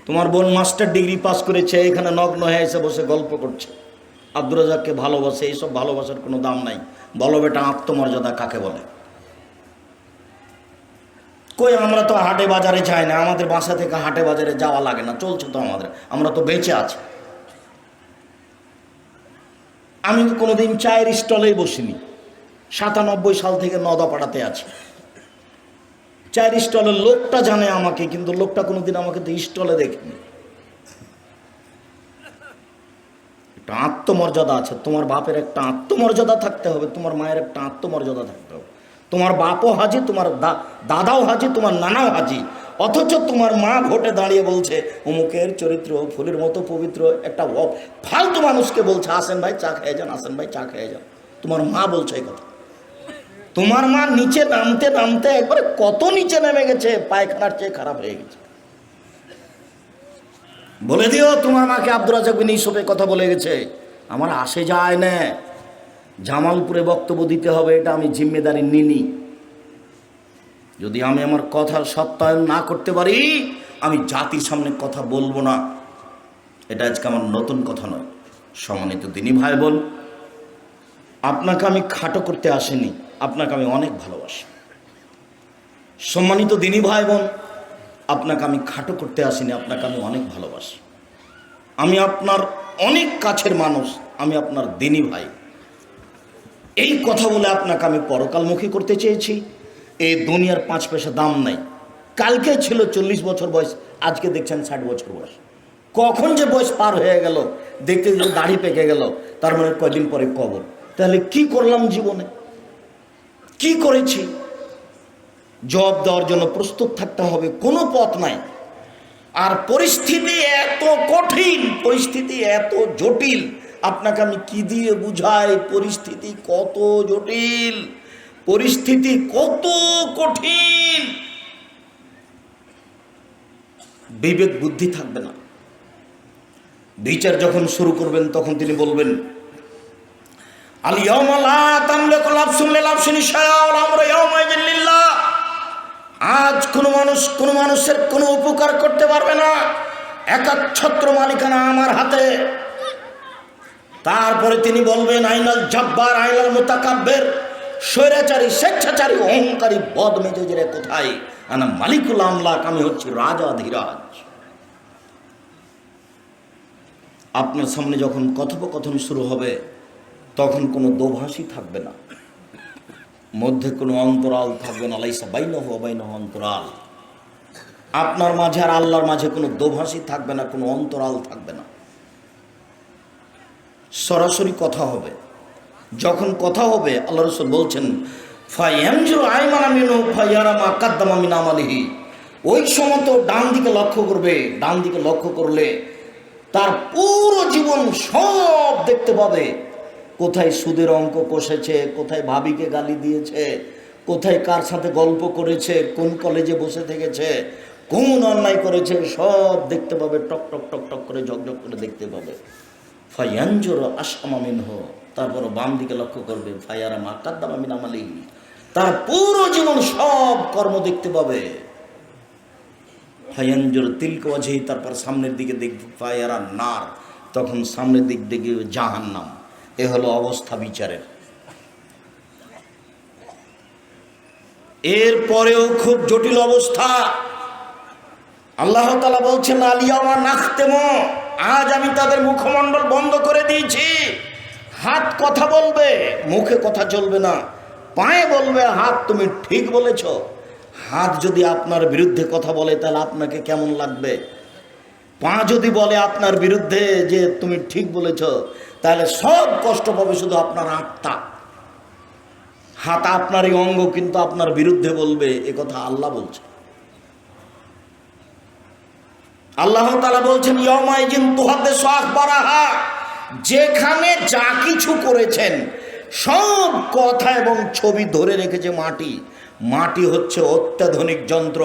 তোমার বোন মাস্টার ডিগ্রি পাস করেছে, এখানে নগ্ন হয়ে এসে বসে গল্প করছে, আব্দুর রাজ্জাককে ভালোবাসে। এইসব ভালোবাসার কোনো দাম নাই। বলো বেটা, আত্মমর্যাদা কাকে বলে? কই, আমরা তো হাটে বাজারে যাই না, আমাদের বাসা থেকে হাটে বাজারে যাওয়া লাগে না, চলছে তো আমাদের, আমরা তো বেঁচে আছি। আমি তো কোনোদিন চায়ের স্টলেই বসিনি, 97 সাল থেকে নদাপাড়াতে আছি। চায়ের স্টলের লোকটা জানে আমাকে, কিন্তু লোকটা কোনোদিন আমাকে তো স্টলে দেখেনি। একটা আত্মমর্যাদা আছে। তোমার বাপের একটা আত্মমর্যাদা থাকতে হবে, তোমার মায়ের একটা আত্মমর্যাদা থাকতে হবে। তোমার বাপও হাজি, তোমার দাদাও হাজি, তোমার নানাও হাজি, অথচ তোমার মা ভোটে দাঁড়িয়ে বলছে অমুকের চরিত্র ফুলের মতো পবিত্র। একটা ফালতু মানুষকে বলছে, আসেন ভাই চা খেয়ে যান, আসেন ভাই চা খেয়ে যান। তোমার মা বলছে এই কথা। তোমার মা নিচে নামতে নামতে একবারে কত নিচে নেমে গেছে, পায়খানার চেয়ে খারাপ হয়ে গেছে। বলে দিও তোমার মাকে আব্দুর রাজ্জাক বিন ইউসুফের কথা বলে গেছে। আমার আসে যায় না, জামালপুরে বক্তব্য দিতে হবে, এটা আমি জিম্মেদারি নিনি। যদি আমি আমার কথার সত্যায়ন না করতে পারি, আমি জাতির সামনে কথা বলবো না। এটা আজকে আমার নতুন কথা নয়। সম্মানিত দিনী ভাই বোন, আপনাকে আমি খাটো করতে আসিনি, আপনাকে আমি অনেক ভালোবাসি। সম্মানিত দিনী ভাই বোন, আপনাকে আমি খাটো করতে আসিনি, আপনাকে আমি অনেক ভালোবাসি। আমি আপনার অনেক কাছের মানুষ, আমি আপনার দিনী ভাই। এই কথা বলে আপনাকে আমি পরকালমুখী করতে চেয়েছি। এই দুনিয়ার 5 পয়সা দাম নাই। কালকে ছিল 40 বছর বয়স, আজকে দেখছেন 60 বছর বয়স। কখন যে বয়স পার হয়ে গেল, দেখতে দেখতে দাড়ি পেকে গেল, তার মানে কয়দিন পরে কবর। তাহলে কি করলাম জীবনে, কি করেছি? জবাব দেওয়ার জন্য প্রস্তুত থাকতে হবে, কোনো পথ নাই। আর পরিস্থিতি এত কঠিন, পরিস্থিতি এত জটিল, আপনাকে আমি কি দিয়ে বুঝাই? পরিস্থিতি কত জটিল, পরিস্থিতি কত কঠিন, বিবেক বুদ্ধি থাকবে না। বিচার যখন শুরু করবেন তখন তিনি বলবেন, আল ইয়াউমা লা তামলিকু নাফসুন লিনাফসিন শাইআন ওয়াল আমরু ইয়াউমাইযিন লিল্লাহ। আজ কোনো মানুষ কোনো মানুষের কোনো উপকার করতে পারবে না, একাচ্ছত্র মালিকানা আমার হাতে। তারপরে তিনি বলবেন, আইনাল জব্বার আইনাল মুতাকাব্বির, স্বৈরাচারী, স্বেচ্ছাচারী, অহংকারী, বদমেজাজেরা কোথায়? আনা মালিকুল আমলাক, আমি হচ্ছি রাজাধিরাজ। আপনার সামনে যখন কথোপকথন শুরু হবে তখন কোনো দোভাষী থাকবে না, মধ্যে কোনো অন্তরাল থাকবে না। লাইসা বাইনাহু ওয়া বাইনাহু অন্তরাল। আপনার মাঝে আর আল্লাহর মাঝে কোনো দোভাষী থাকবে না, কোনো অন্তরাল থাকবে না। সরাসরি কথা হবে। যখন কথা হবে, আল্লাহ রাসূল বলছেন, ফায়ানজুরু আইমানা মিনহু ফায়ারা মা কাদ্দামা মিন আমালিহি। ওই সময় তো ডান দিকে লক্ষ্য করবে, ডান দিকে লক্ষ্য করলে তার পুরো জীবন সব দেখতে পাবে। কোথায় সুদের অঙ্ক কষেছে, কোথায় ভাবিকে গালি দিয়েছে, কোথায় কার সাথে গল্প করেছে, কোন কলেজে বসে থেকেছে, কোন অন্যায় করেছে, সব দেখতে পাবে। টক টক টক টক করে ঝকঝক করে দেখতে পাবে। ফায়ানজুরু আশআমা মিনহু, তারপর বাম দিকে লক্ষ্য করবে, ফায়ারা মা কাদ্দামা মিন আমালিহি, তার পুরো জীবন সব কর্ম দেখতে পাবে। ফায়ানজুরু তিলকা ওয়াজহি, তারপর সামনের দিকে দেখবে ফায়ারা নার, তখন সামনের দিক দেখবে জাহান্নাম। এ হলো অবস্থা বিচারের। এরপরেও খুব জটিল অবস্থা। আল্লাহ তাআলা বলছেন, আল ইয়াওমা নাখতিমু, আজ আমি তাদের মুখমণ্ডল বন্ধ করে দিয়েছি। হাত কথা বলবে, মুখে কথা চলবে না। পায়ে বলবে হাত তুমি ঠিক বলেছ। হাত যদি আপনার বিরুদ্ধে কথা বলে তাহলে আপনাকে কেমন লাগবে? পা যদি বলে আপনার বিরুদ্ধে যে তুমি ঠিক বলেছ, তাহলে সব কষ্ট পাবে শুধু আপনার আত্মা। হাত আপনারই অঙ্গ, কিন্তু আপনার বিরুদ্ধে বলবে, এ কথা আল্লাহ বলছে। আল্লাহ তাআলা বলছেন ইয়াউমাইযিন তুহাদ্দিসু আখবারাহা, যেখানে যা কিছু করেছেন সব কথা এবং ছবি ধরে রেখেছে মাটি। মাটি হচ্ছে অত্যাধুনিক যন্ত্র।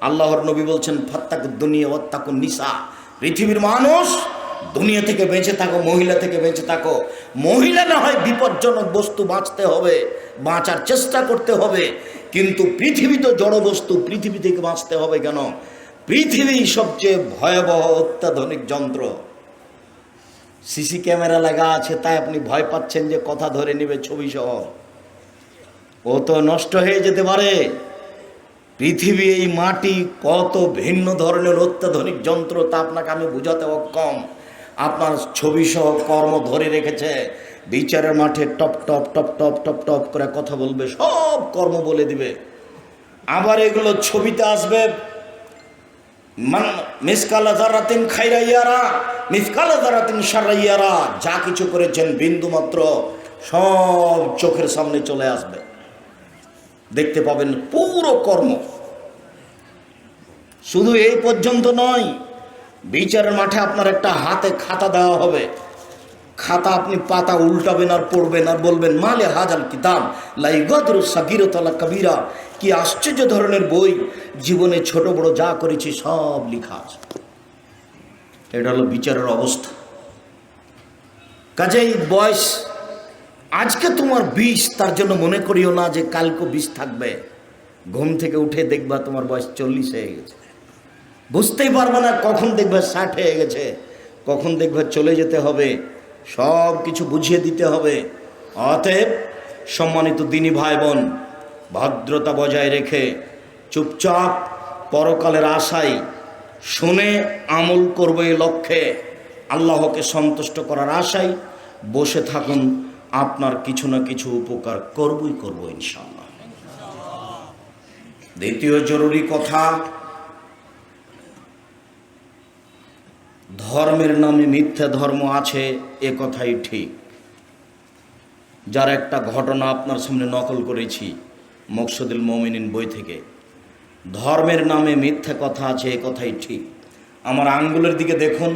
আল্লাহর নবী বলছেন ফাত্তাকুদ দুনিয়া ওয়াত্তাকুন নিসা, পৃথিবীর মানুষ দুনিয়া থেকে বেঁচে থাকো, মহিলা থেকে বেঁচে থাকো। মহিলা না হয় বিপজ্জনক বস্তু, বাঁচতে হবে, বাঁচার চেষ্টা করতে হবে, কিন্তু পৃথিবী তো জড় বস্তু, পৃথিবী থেকে বাঁচতে হবে কেন? পৃথিবী সবচেয়ে ভয়াবহ অত্যাধুনিক যন্ত্র। সিসি ক্যামেরা লাগা আছে, তাই আপনি ভয় পাচ্ছেন যে কথা ধরে নেবে ছবি সহ। ও তো নষ্ট হয়ে যেতে পারে। পৃথিবী, এই মাটি কত ভিন্ন ধরনের অত্যাধুনিক যন্ত্র তা আপনাকে আমি বুঝাতে অক্ষম। আপনার ছবি সহ কর্ম ধরে রেখেছে। বিচারের মাঠে top top top top top top করে কথা বলবে, সব কর্ম বলে দিবে। আবার এগুলো ছবিতে আসবে, মিসকালা যারাতিন খাইরা ইয়ারা মিসকালা যারাতিন শাররা ইয়ারা, যা কিছু করেছেন বিন্দু মাত্র সব চোখের সামনে চলে আসবে, দেখতে পাবেন পুরো কর্ম। শুধু এই পর্যন্ত নয়, বিচারের মাঠে আপনার একটা হাতে খাতা দেওয়া হবে। খাতা আপনি পাতা উল্টাবেন আর পড়বেন আর বলবেন মালে হাজাল কিতাব লা ইগাদিরু সাগীরাতান ওয়ালা কাবীরা, কি আশ্চর্য ধরনের বই, জীবনে ছোট বড় যা করেছি সব লেখা আছে। এটা হলো বিচারের অবস্থা। কাজেই বয়স আজকে তোমার 20, তার জন্য মনে করিও না যে কালকে 20 থাকবে। ঘুম থেকে উঠে দেখবা তোমার বয়স 40 হয়ে গেছে, বুঝতেই পারবে না। কখন দেখবে 60 হয়ে গেছে, কখন দেখবে চলে যেতে হবে, সব কিছু বুঝিয়ে দিতে হবে। অতএব সম্মানিত দিনী ভাই বোন, ভদ্রতা বজায় রেখে চুপচাপ পরকালের আশায় শুনে আমল করবে এই লক্ষ্যে, আল্লাহকে সন্তুষ্ট করার আশায় বসে থাকুন। আপনার কিছু না কিছু উপকার করবই করব ইনশাআল্লাহ। দ্বিতীয় জরুরি কথা, ধর্মের নামে মিথ্যা ধর্ম আছে, এ কথাই ঠিক। যার একটা ঘটনা আপনার সামনে নকল করেছি মকসুদুল মুমিনিন বই থেকে। ধর্মের নামে মিথ্যা কথা আছে, এ কথাই ঠিক। আমার আঙ্গুলের দিকে দেখুন,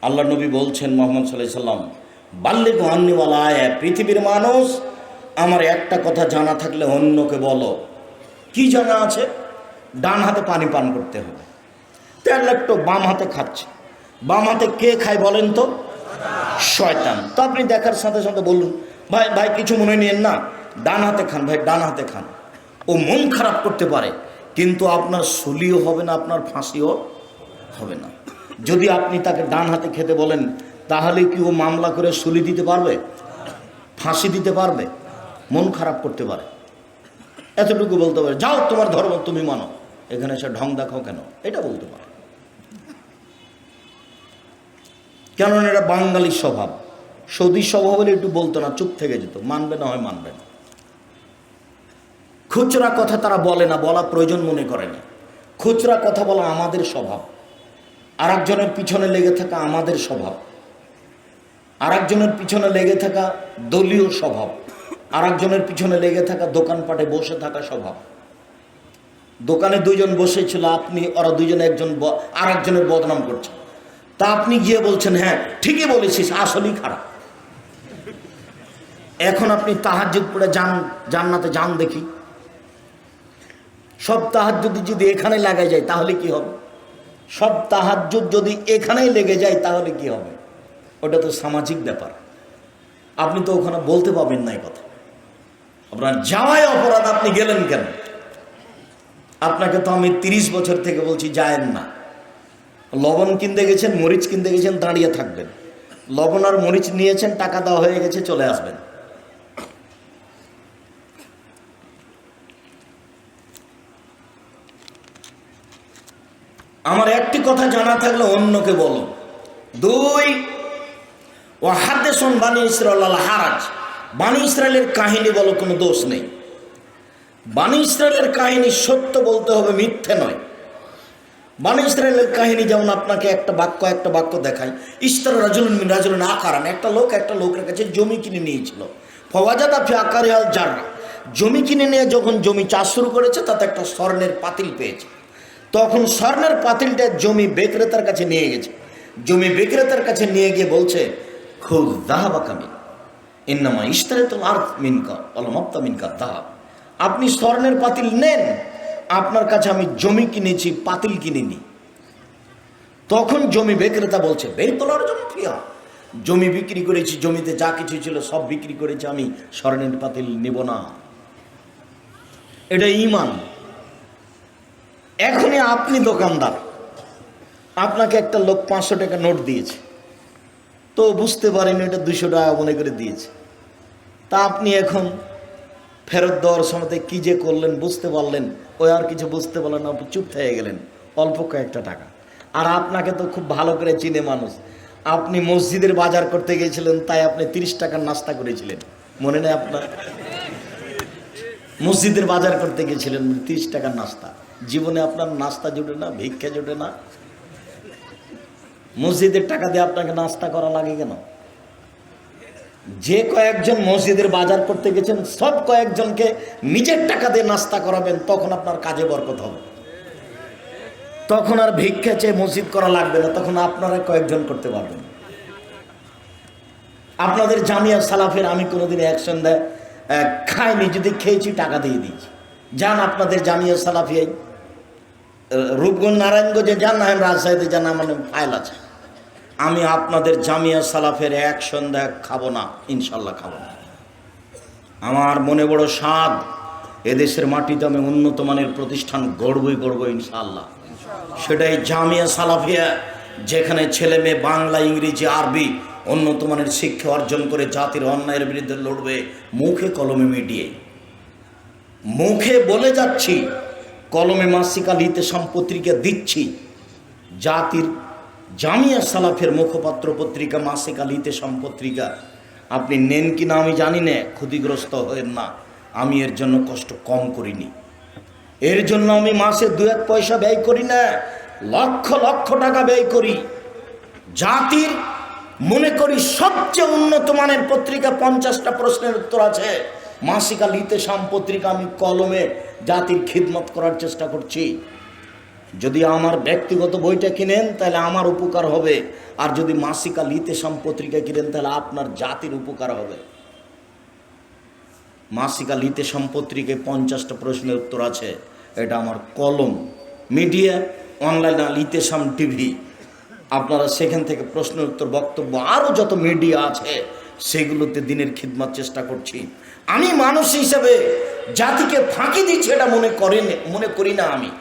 আল্লাহ নবী বলছেন মুহাম্মদ সাল্লাল্লাহু আলাইহি সাল্লাম, বাল্লিগু আন্নী ওয়ালা আয়া, পৃথিবীর মানুষ আমার একটা কথা জানা থাকলে অন্যকে বলো। কি জানা আছে? ডান হাতে পানি পান করতে হবে। তেল একটু বাম হাতে খাচ্ছে। বাম হাতে কে খায় বলেন তো? শয়তান। তো আপনি দেখার সাথে সাথে বলুন, ভাই ভাই কিছু মনে নিয়েন না, ডান হাতে খান, ভাই ডান হাতে খান। ও মন খারাপ করতে পারে, কিন্তু আপনার সুলিও হবে না, আপনার ফাঁসিও হবে না। যদি আপনি তাকে ডান হাতে খেতে বলেন, তাহলে কি ও মামলা করে সুলি দিতে পারবে? ফাঁসি দিতে পারবে? মন খারাপ করতে পারে। এতটুকু বলতে পারে, যাও তোমার ধর্ম তুমি মানো, এখানে এসে ঢং দেখাও কেন, এটা বলতে পারে। কেননা এটা বাঙালির স্বভাব। সৌদি স্বভাব হলে একটু বলতো না, চুপ থেকে যেত, মানবে না হয় মানবে না। খুচরা কথা তারা বলে না, বলা প্রয়োজন মনে করে না। খুচরা কথা বলা আমাদের স্বভাব, আর একজনের পিছনে লেগে থাকা আমাদের স্বভাব, আর একজনের পিছনে লেগে থাকা দলীয় স্বভাব, আর একজনের পিছনে লেগে থাকা দোকানপাটে বসে থাকা স্বভাব। দোকানে দুইজন বসেছিল, আপনি ওরা দুইজনে একজন আর একজনের বদনাম করছে, তা আপনি গিয়ে বলছেন হ্যাঁ ঠিকই বলেছিস, আসলেই খারাপ। এখন আপনি তাহাজ্জুদ পড়ে যান, জান্নাতে যান দেখি। সব তাহাজ্জুদ যদি এখানে লাগাই যায় তাহলে কি হবে? সব তাহাজ্জুদ যদি এখানেই লেগে যায় তাহলে কি হবে? ওটা তো সামাজিক ব্যাপার। আপনি তো ওখানে বলতে পাবেন না এই কথা। আপনার যাওয়াই অপরাধ, আপনি গেলেন কেন? আপনাকে তো আমি 30 বছর থেকে বলছি যায়েন না। লবণ কিনতে গেছেন, মরিচ কিনতে গেছেন, দাঁড়িয়ে থাকবেন। লবণ আর মরিচ নিয়েছেন, টাকা দেওয়া হয়ে গেছে, চলে আসবেন। আমার একটি কথা জানা থাকলে অন্যকে বলো। 2, ওয়াহাদ্দিসুন বানি ইসরাঈল আল হারাজ, বানি ইসরায়েলের কাহিনী বলো, কোনো দোষ নেই। বানি ইসরায়েলের কাহিনী সত্য বলতে হবে, মিথ্যে নয়। বানি ইসরায়েলের কাহিনী যেমন আপনাকে একটা বাক্য দেখায়। ইস্তারা রাজুলুন আকারান, একটা লোকের কাছে জমি কিনে নিয়েছিল। ফওয়াজাদা ফি আকারিহাল জাররা, জমি কিনে নিয়ে যখন জমি চাষ শুরু করেছে তাতে একটা স্বর্ণের পাতিল পেয়েছে। তখন স্বর্ণের পাতিলটা জমি বিক্রেতার কাছে নিয়ে গেছে। জমি বিক্রেতার কাছে নিয়ে গিয়ে বলছে, খুদ দাহাবা কামিন ইন্নামা ইশতারাতুল আরদ মিনকা ওয়ালামাবতা মিনকা দাহাব। আপনি স্বর্ণের পাতিল নেন, আপনার কাছে আমি জমি কিনেছি, পাতিল কিনিনি। তখন জমি বিক্রেতা বলছে, বের তোলার জন্য ফিয়া, জমি বিক্রি করেছি, জমিতে যা কিছু ছিল সব বিক্রি করেছি, আমি স্বর্ণের পাতিল নেব না। এটা ঈমান। এখনই আপনি দোকানদার, আপনাকে একটা লোক 500 টাকা নোট দিয়েছে, তো বুঝতে পারেন এটা 200 টাকা মনে করে দিয়েছে। তা আপনি এখন ফেরত দেওয়ার সময় কি যে করলেন বুঝতে পারলেন, ওই আর কিছু বুঝতে পারলেন না, চুপ থেকে গেলেন, অল্প কয়েকটা টাকা। আর আপনাকে তো খুব ভালো করে চিনে মানুষ, আপনি মসজিদের বাজার করতে গিয়েছিলেন, তাই আপনি 30 টাকার নাস্তা করেছিলেন, মনে নেই আপনার? মসজিদের বাজার করতে গিয়েছিলেন, 30 টাকার নাস্তা। জীবনে আপনার নাস্তা জুটে না, ভিক্ষা জুটে না, মসজিদের টাকা দিয়ে আপনাকে নাস্তা করা লাগে কেন? যে কয়েকজন মসজিদের বাজার করতে গেছেন সব কয়েকজনকে নিজের টাকা দিয়ে নাস্তা করাবেন, তখন আপনার কাজে বরকত হবে, তখন আর ভিক্ষা চেয়ে মসজিদ করা লাগবে না, তখন আপনারা কয়েকজন করতে পারবেন। আপনাদের জামিয়া সালাফের আমি কোনোদিন অ্যাকশন দেয় খাইনি, যদি খেয়েছি টাকা দিয়ে দিয়েছি। যান আপনাদের জামিয়া সালাফিয়ায়, রূপগঞ্জ নারায়ণগঞ্জে যান, না রাজশাহীতে যান, আমার ফাইল আছে। আমি আপনাদের জামিয়া সালাফের এক সন্ধ্যা খাবো না, ইনশাল্লাহ খাবো না। আমার মনে বড় স্বাদ, এদেশের মাটিতে আমি উন্নত মানের প্রতিষ্ঠান গড়বই ইনশাল্লাহ। সেটাই জামিয়া সালাফিয়া, যেখানে ছেলে মেয়ে বাংলা, ইংরেজি, আরবি উন্নত মানের শিক্ষা অর্জন করে জাতির অন্যায়ের বিরুদ্ধে লড়বে, মুখে কলমে মিডিয়ে। মুখে বলে যাচ্ছি, কলমে মাসিক আল ইতেসাম পত্রিকা দিচ্ছি। জাতির জামিয়া সালাফের মুখপাত্র পত্রিকা মাসিক আল ইতেসাম পত্রিকা, আপনি নেন কি না আমি জানি না, ক্ষতিগ্রস্ত হয়েন না। আমি এর জন্য কষ্ট কম করিনি, এর জন্য আমি মাসে 2-1 পয়সা ব্যয় করি না, লক্ষ লক্ষ টাকা ব্যয় করি। জাতির মনে করি সবচেয়ে উন্নত মানের পত্রিকা, 50টা প্রশ্নের উত্তর আছে মাসিক আল ইতেসাম পত্রিকা। আমি কলমে জাতির খিদমত করার চেষ্টা করছি। যদি আমার ব্যক্তিগত বইটা কিনেন তাহলে আমার উপকার হবে, আর যদি মাসিক আল ইতেসাম পত্রিকা কিনেন তাহলে আপনার জাতির উপকার হবে। মাসিক আল ইতেসাম পত্রিকায় 50টা প্রশ্নের উত্তর আছে, এটা আমার কলম। মিডিয়া অনলাইন আল ইতেসাম টিভি, আপনারা সেখান থেকে প্রশ্নের উত্তর, বক্তব্য, আরও যত মিডিয়া আছে সেগুলোতে দিনের খিদমত চেষ্টা করছি। আমি মানুষ হিসেবে জাতিকে ফাঁকি দিচ্ছি এটা মনে করি না। আমি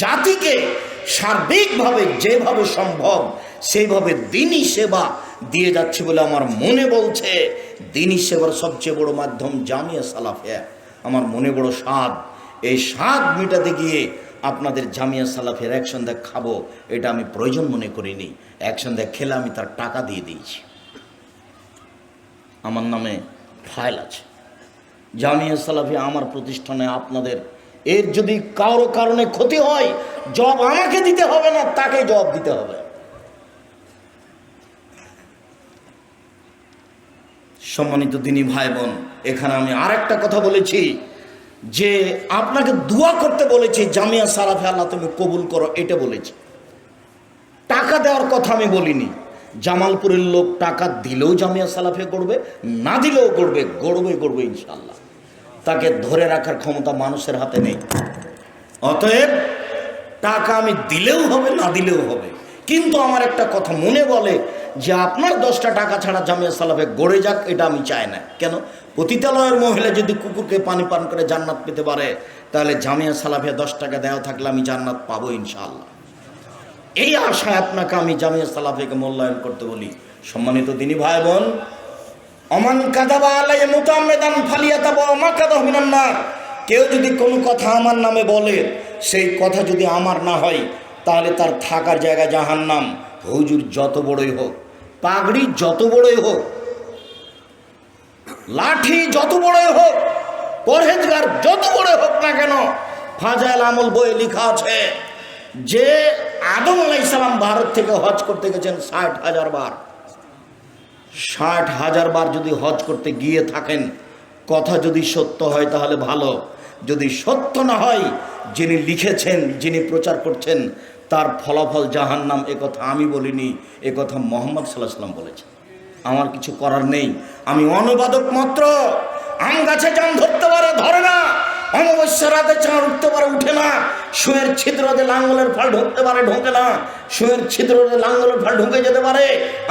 জাতিকে সার্বিকভাবে যেভাবে সম্ভব সেইভাবে দিনই সেবা দিয়ে যাচ্ছি বলে আমার মনে বলছে। দিনই সেবার সবচেয়ে বড় মাধ্যম জামিয়া সালাফিয়া। আমার মনে বড় স্বাদ, এই স্বাদ মেটাতে গিয়ে আপনাদের জামিয়া সালাফের এক সন্ধ্যা খাবো, এটা আমি প্রয়োজন মনে করিনি। এক সন্ধ্যা খেলে আমি তার টাকা দিয়ে দিয়েছি, আমার নামে ফাইল আছে। জামিয়া সালাফিয়া আমার প্রতিষ্ঠানে আপনাদের, এর যদি কারো কারণে ক্ষতি হয় জবাব আমাকে দিতে হবে না, তাকে জবাব দিতে হবে। সম্মানিত দিনী ভাই বোন, এখানে আমি আরেকটা কথা বলেছি যে আপনাকে দোয়া করতে বলেছি, জামিয়া সালাফে আল্লাহ তুমি কবুল করো, এটা বলেছি। টাকা দেওয়ার কথা আমি বলিনি। জামালপুরের লোক টাকা দিলেও জামিয়া সালাফে করবে, না দিলেও করবে, গড়বে ইনশাল্লাহ। তাকে ধরে রাখার ক্ষমতা মানুষের হাতে নেই। অতএব টাকা আমি দিলেও হবে, না দিলেও হবে। কিন্তু আমার একটা কথা মনে বলে যে আপনার 10টা টাকা ছাড়া জামিয়া সালাফে গড়ে যাক, এটা আমি চাই না। কেন? পতিতালয়ের মহিলা যদি কুকুরকে পানি পান করে জান্নাত পেতে পারে, তাহলে জামিয়া সালাফে 10 টাকা দেওয়া থাকলে আমি জান্নাত পাবো ইনশাআল্লাহ। এই আশায় আপনাকে আমি জামিয়া সালাফিকে মূল্যায়ন করতে বলি। সম্মানিত দিনী ভাই বোন, অমান কাযাবা আলাইহি মুতাআম্মিদান ফালিয়াতাবাওয়া মাকআদাহু মিনান নার। কেউ যদি কোনো কথা আমার নামে বলে, সেই কথা যদি আমার না হয়, তাহলে তার থাকার জায়গা জাহান্নাম। হুজুর যত বড়ই হোক, পাগড়ি যত বড়ই হোক, লাঠি যত বড়ই হোক, পরহেজগার যত বড় হোক না কেন, ফাজাইল আমল বইয়ে লেখা আছে যে আদম আলাইহিস সালাম ভারত থেকে হজ করতে গেছেন 60,000 বার। 60,000 বার যদি হজ করতে গিয়ে থাকেন, কথা যদি সত্য হয় তাহলে ভালো, যদি সত্য না হয়, যিনি লিখেছেন, যিনি প্রচার করছেন, তার ফলাফল জাহান্নাম। এ কথা আমি বলিনি, এ কথা মুহাম্মদ সাল্লাল্লাহু আলাইহি ওয়াসাল্লাম বলেছেন। আমার কিছু করার নেই, আমি অনুবাদক মাত্র। আম গাছে জাম ধরতে পারে, ধরে না। অমাবস্যা রাতে চাঁদ উঠতে পারে, উঠে না। শুয়ের ছিদ্রতে লাঙ্গলের ফাল ঢুকতে পারে, ঢোকে না। শুয়ের ছিদ্রতে লাঙ্গলের ফাল ঢুকে যেতে পারে,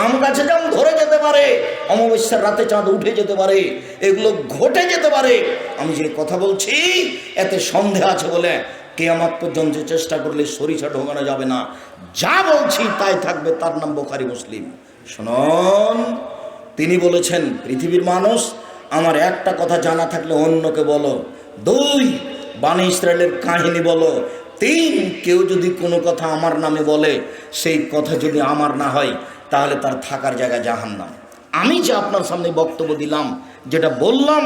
আম গাছে জাম ধরে যেতে পারে, অমাবস্যার রাতে চাঁদ উঠে যেতে পারে, এগুলো ঘটে যেতে পারে। আমি যে কথা বলছি এতে সন্দেহ আছে বলে কিয়ামত পর্যন্ত চেষ্টা করলে সরিষা ঢোকানো যাবে না। যা বলছি তাই থাকবে, তার নাম বুখারী মুসলিম। শুনুন, তিনি বলেছেন, পৃথিবীর মানুষ, আমার একটা কথা জানা থাকলে অন্যকে বলো। 2, বনী ইসরায়েলের কাহিনী বলো। 3, কেউ যদি কোনো কথা আমার নামে বলে, সেই কথা যদি আমার না হয়, তাহলে তার থাকার জায়গা জাহান্নাম। আমি যে আপনার সামনে বক্তব্য দিলাম, যেটা বললাম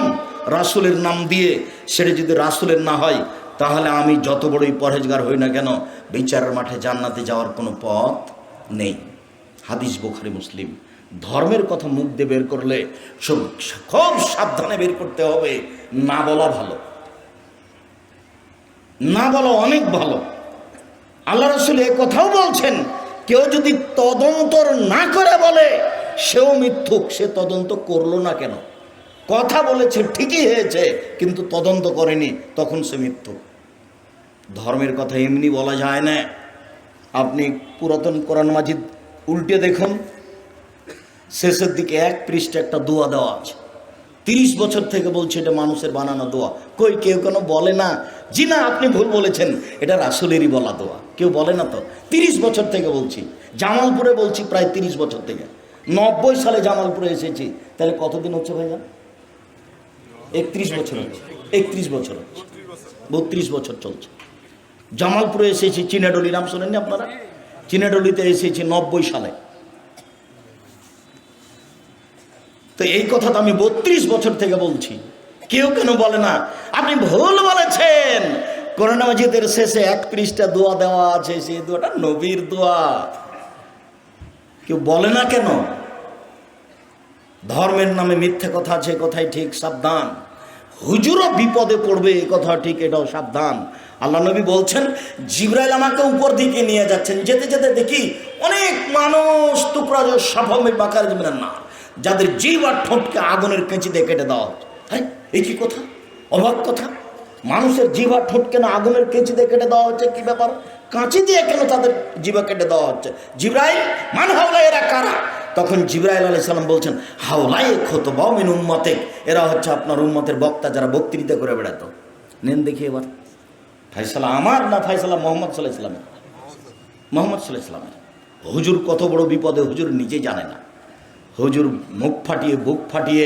রাসূলের নাম দিয়ে, সেটা যদি রাসূলের না হয়, তাহলে আমি যত বড়ই পরহেজগার হই না কেন, বিচারের মাঠে জান্নাতে যাওয়ার কোনো পথ নেই। হাদিস বুখারী মুসলিম। ধর্মের কথা মুখ দিয়ে বের করলে খুব সাবধানে বের করতে হবে। না বলা ভালো, না বলা অনেক ভালো। আল্লাহ রাসূল এ কথাও বলছেন, কেউ যদি তদন্ত না করে বলে, সেও মিথ্যুক। সে তদন্ত করলো না কেন? কথা বলেছে ঠিকই হয়েছে, কিন্তু তদন্ত করেনি, তখন সে মিথ্যুক। ধর্মের কথা এমনি বলা যায় না। আপনি পুরাতন কোরআন মাজিদ উল্টে দেখুন, শেষের দিকে 1 পৃষ্ঠা একটা দোয়া দেওয়া আছে। 30 বছর থেকে বলছে এটা মানুষের বানানো দোয়া। কই কেউ কেন বলে না? জি না, আপনি ভুল বলেছেন, এটা রাসূলেরই বলা দোয়া। কেউ বলে না তো। 30 বছর থেকে বলছি, জামালপুরে বলছি প্রায় 30 বছর থেকে। 90 সালে জামালপুরে এসেছি, তাহলে কতদিন হচ্ছে ভাইজান? 31 বছর হচ্ছে। 31 বছর হচ্ছে, 32 বছর চলছে। জামালপুরে এসেছি, চিনাডলি নাম শোনেননি আপনারা? চিনাডলিতে এসেছি 90 সালে। তো এই কথা তো আমি 32 বছর থেকে বলছি। কেউ কেন বলে না? আপনি ভুল বলেছেন। কোরআন মাজিদের শেষে 1 পৃষ্ঠা দোয়া দেওয়া আছে, সেই দোয়াটা নবীর দোয়া। কেউ বলে না কেন? ধর্মের নামে মিথ্যে কথা আছে, কথাই ঠিক, সাবধান। হুজুরও বিপদে পড়বে, এ কথা ঠিক, এটাও সাবধান। আল্লাহ নবী বলছেন, জিবরাইল আমাকে উপর দিকে নিয়ে যাচ্ছেন, যেতে যেতে দেখি অনেক মানুষ টুকরা সাফামে বাকার জমিনের না, যাদের জিভ আর ঠোঁটকে আগুনের কেঁচি দিয়ে কেটে দেওয়া হচ্ছে। হ্যাঁ, এই কি কথা? অবাক কথা। মানুষের জিভ আর ঠোঁট কেন আগুনের কেঁচি দিয়ে কেটে দেওয়া হচ্ছে? কি ব্যাপার? কাঁচি দিয়ে কেন তাদের জিভা কেটে দেওয়া হচ্ছে? জিবরাইল, মান হাওলা, এরা কারা? তখন জিবরাইল আলাইহিস সালাম বলছেন, হাওলাই খুতবা মিন উম্মতিক, এরা হচ্ছে আপনার উম্মতের বক্তা, যারা বক্তৃতা করে বেড়াতো। নেন দেখি এবার, ফায়সালা আমার না ফায়সালা মুহাম্মদ সাল্লাল্লাহু আলাইহি ওয়াসাল্লামের? মুহাম্মদ সাল্লাল্লাহু আলাইহি ওয়াসাল্লামের। হুজুর কত বড় বিপদে, হুজুর নিজে জানে না। হুজুর মুখ ফাটিয়ে, বুক ফাটিয়ে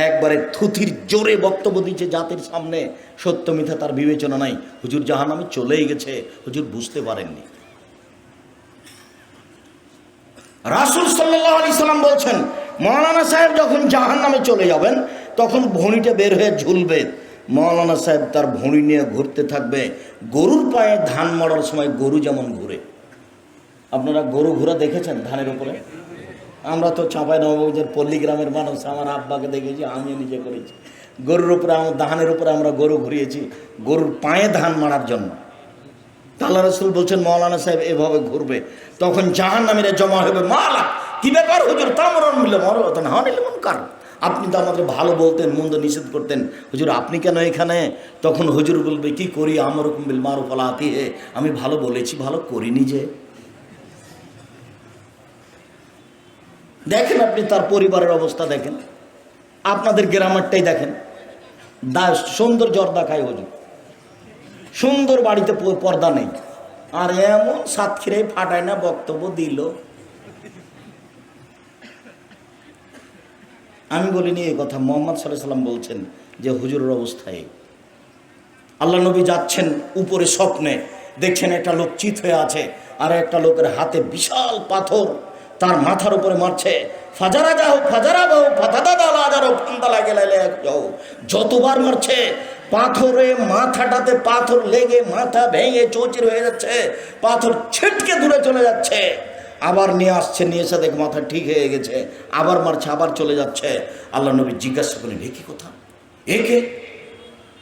একবারে থুথির জোরে বক্তব্য দিচ্ছে জাতির সামনে। সত্য মিথ্যা তার বিবেচনা নাই। হুজুর জাহান্নামে চলেই গেছে, হুজুর বুঝতে পারেননি। রাসূল সাল্লাল্লাহু আলাইহি সাল্লাম বলছেন, মাওলানা সাহেব যখন জাহান্নামে চলে যাবেন, তখন ভুঁড়িটা বের হয়ে ঝুলবে। মাওলানা সাহেব তার ভুঁড়ি নিয়ে ঘুরতে থাকবে। গরুর পায়ে ধান মরার সময় গরু যেমন ঘুরে। আপনারা গরু ঘোরা দেখেছেন ধানের উপরে? আমরা তো চাঁপাইনবাবগঞ্জের পল্লী গ্রামের মানুষ, আমার আব্বাকে দেখেছি, আমিও নিজে করেছি। গরুর উপরে, ধানের উপরে আমরা গরু ঘুরিয়েছি, গরুর পায়ে ধান মারার জন্য। আল্লাহ রাসূল বলছেন, মাওলানা সাহেব এভাবে ঘুরবে, তখন জাহান্নামীরা জমা হবে। মালা, কি ব্যাপার হুজুর? তামরন মিলে মরতন হানিল মুনকার। আপনি তো আমাদের ভালো বলতেন, মন্দ নিষেধ করতেন, হুজুর আপনি কেন এখানে? তখন হুজুর বলবে, কি করি, আমরুকুম বিল মারুফ ওয়া আতিহে, আমি ভালো বলেছি, ভালো করিনি যে। দেখেন আপনি তার পরিবারের অবস্থা দেখেন, আপনাদের গ্রামেরটাই দেখেন। সুন্দর জর্দা খায় হুজুর, সুন্দর বাড়িতে পর্দা নেই, আর এমন সাতক্ষীরাই ফাটায় না বক্তব্য দিল। আমি বলিনি এই কথা, মুহাম্মদ সাল্লাল্লাহু আলাইহি সাল্লাম বলছেন যে হুজুরের অবস্থায়। আল্লাহ নবী যাচ্ছেন উপরে, স্বপ্নে দেখছেন একটা লোক চিত হয়ে আছে, আর একটা লোকের হাতে বিশাল পাথর তার মাথার উপরে মারছে। ফাজারা যাও ফাজারা বাহু ফাতাদা দালা যাও ফান্দালা গেলে যাও, যতবার মারছে পাথরে মাথাটাতে পাথর লেগে মাথা ভেঙে চৌচির হয়ে যাচ্ছে, পাথর ছিটকে দূরে চলে যাচ্ছে, আবার নিয়ে আসছে, নিয়ে এসে দেখে মাথা ঠিক হয়ে গেছে, আবার মারছে, আবার চলে যাচ্ছে। আল্লাহ নবী জিজ্ঞাসা করেন একে কথা, একে?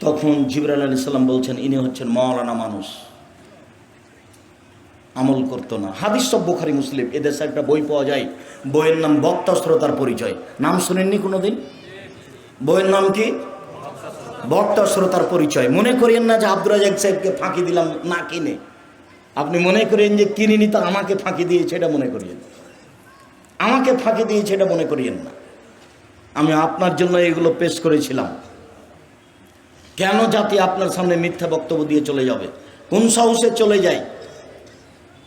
তখন জিবরাইল আলাইহিস সালাম বলছেন ইনি হচ্ছেন মাওলানা মানুষ, আমল করতো না। হাদিস সব বুখারী মুসলিম, এদেশে একটা বই পাওয়া যায়, বইয়ের নাম বক্তা শ্রোতার পরিচয়। নাম শুনেননি কোনোদিন? বইয়ের নাম কি? বক্তা শ্রোতার পরিচয়। মনে করিয়েন না যে আব্দুর রাজ্জাক সাহেবকে ফাঁকি দিলাম না কিনে, আপনি মনে করেন যে কিনিনি তো আমাকে ফাঁকি দিয়েছে, এটা মনে করিয়েন, আমাকে ফাঁকি দিয়েছে এটা মনে করিয়েন না। আমি আপনার জন্য এগুলো পেশ করেছিলাম। কেন জাতি আপনার সামনে মিথ্যা বক্তব্য দিয়ে চলে যাবে? কোন সাহসে চলে যায়?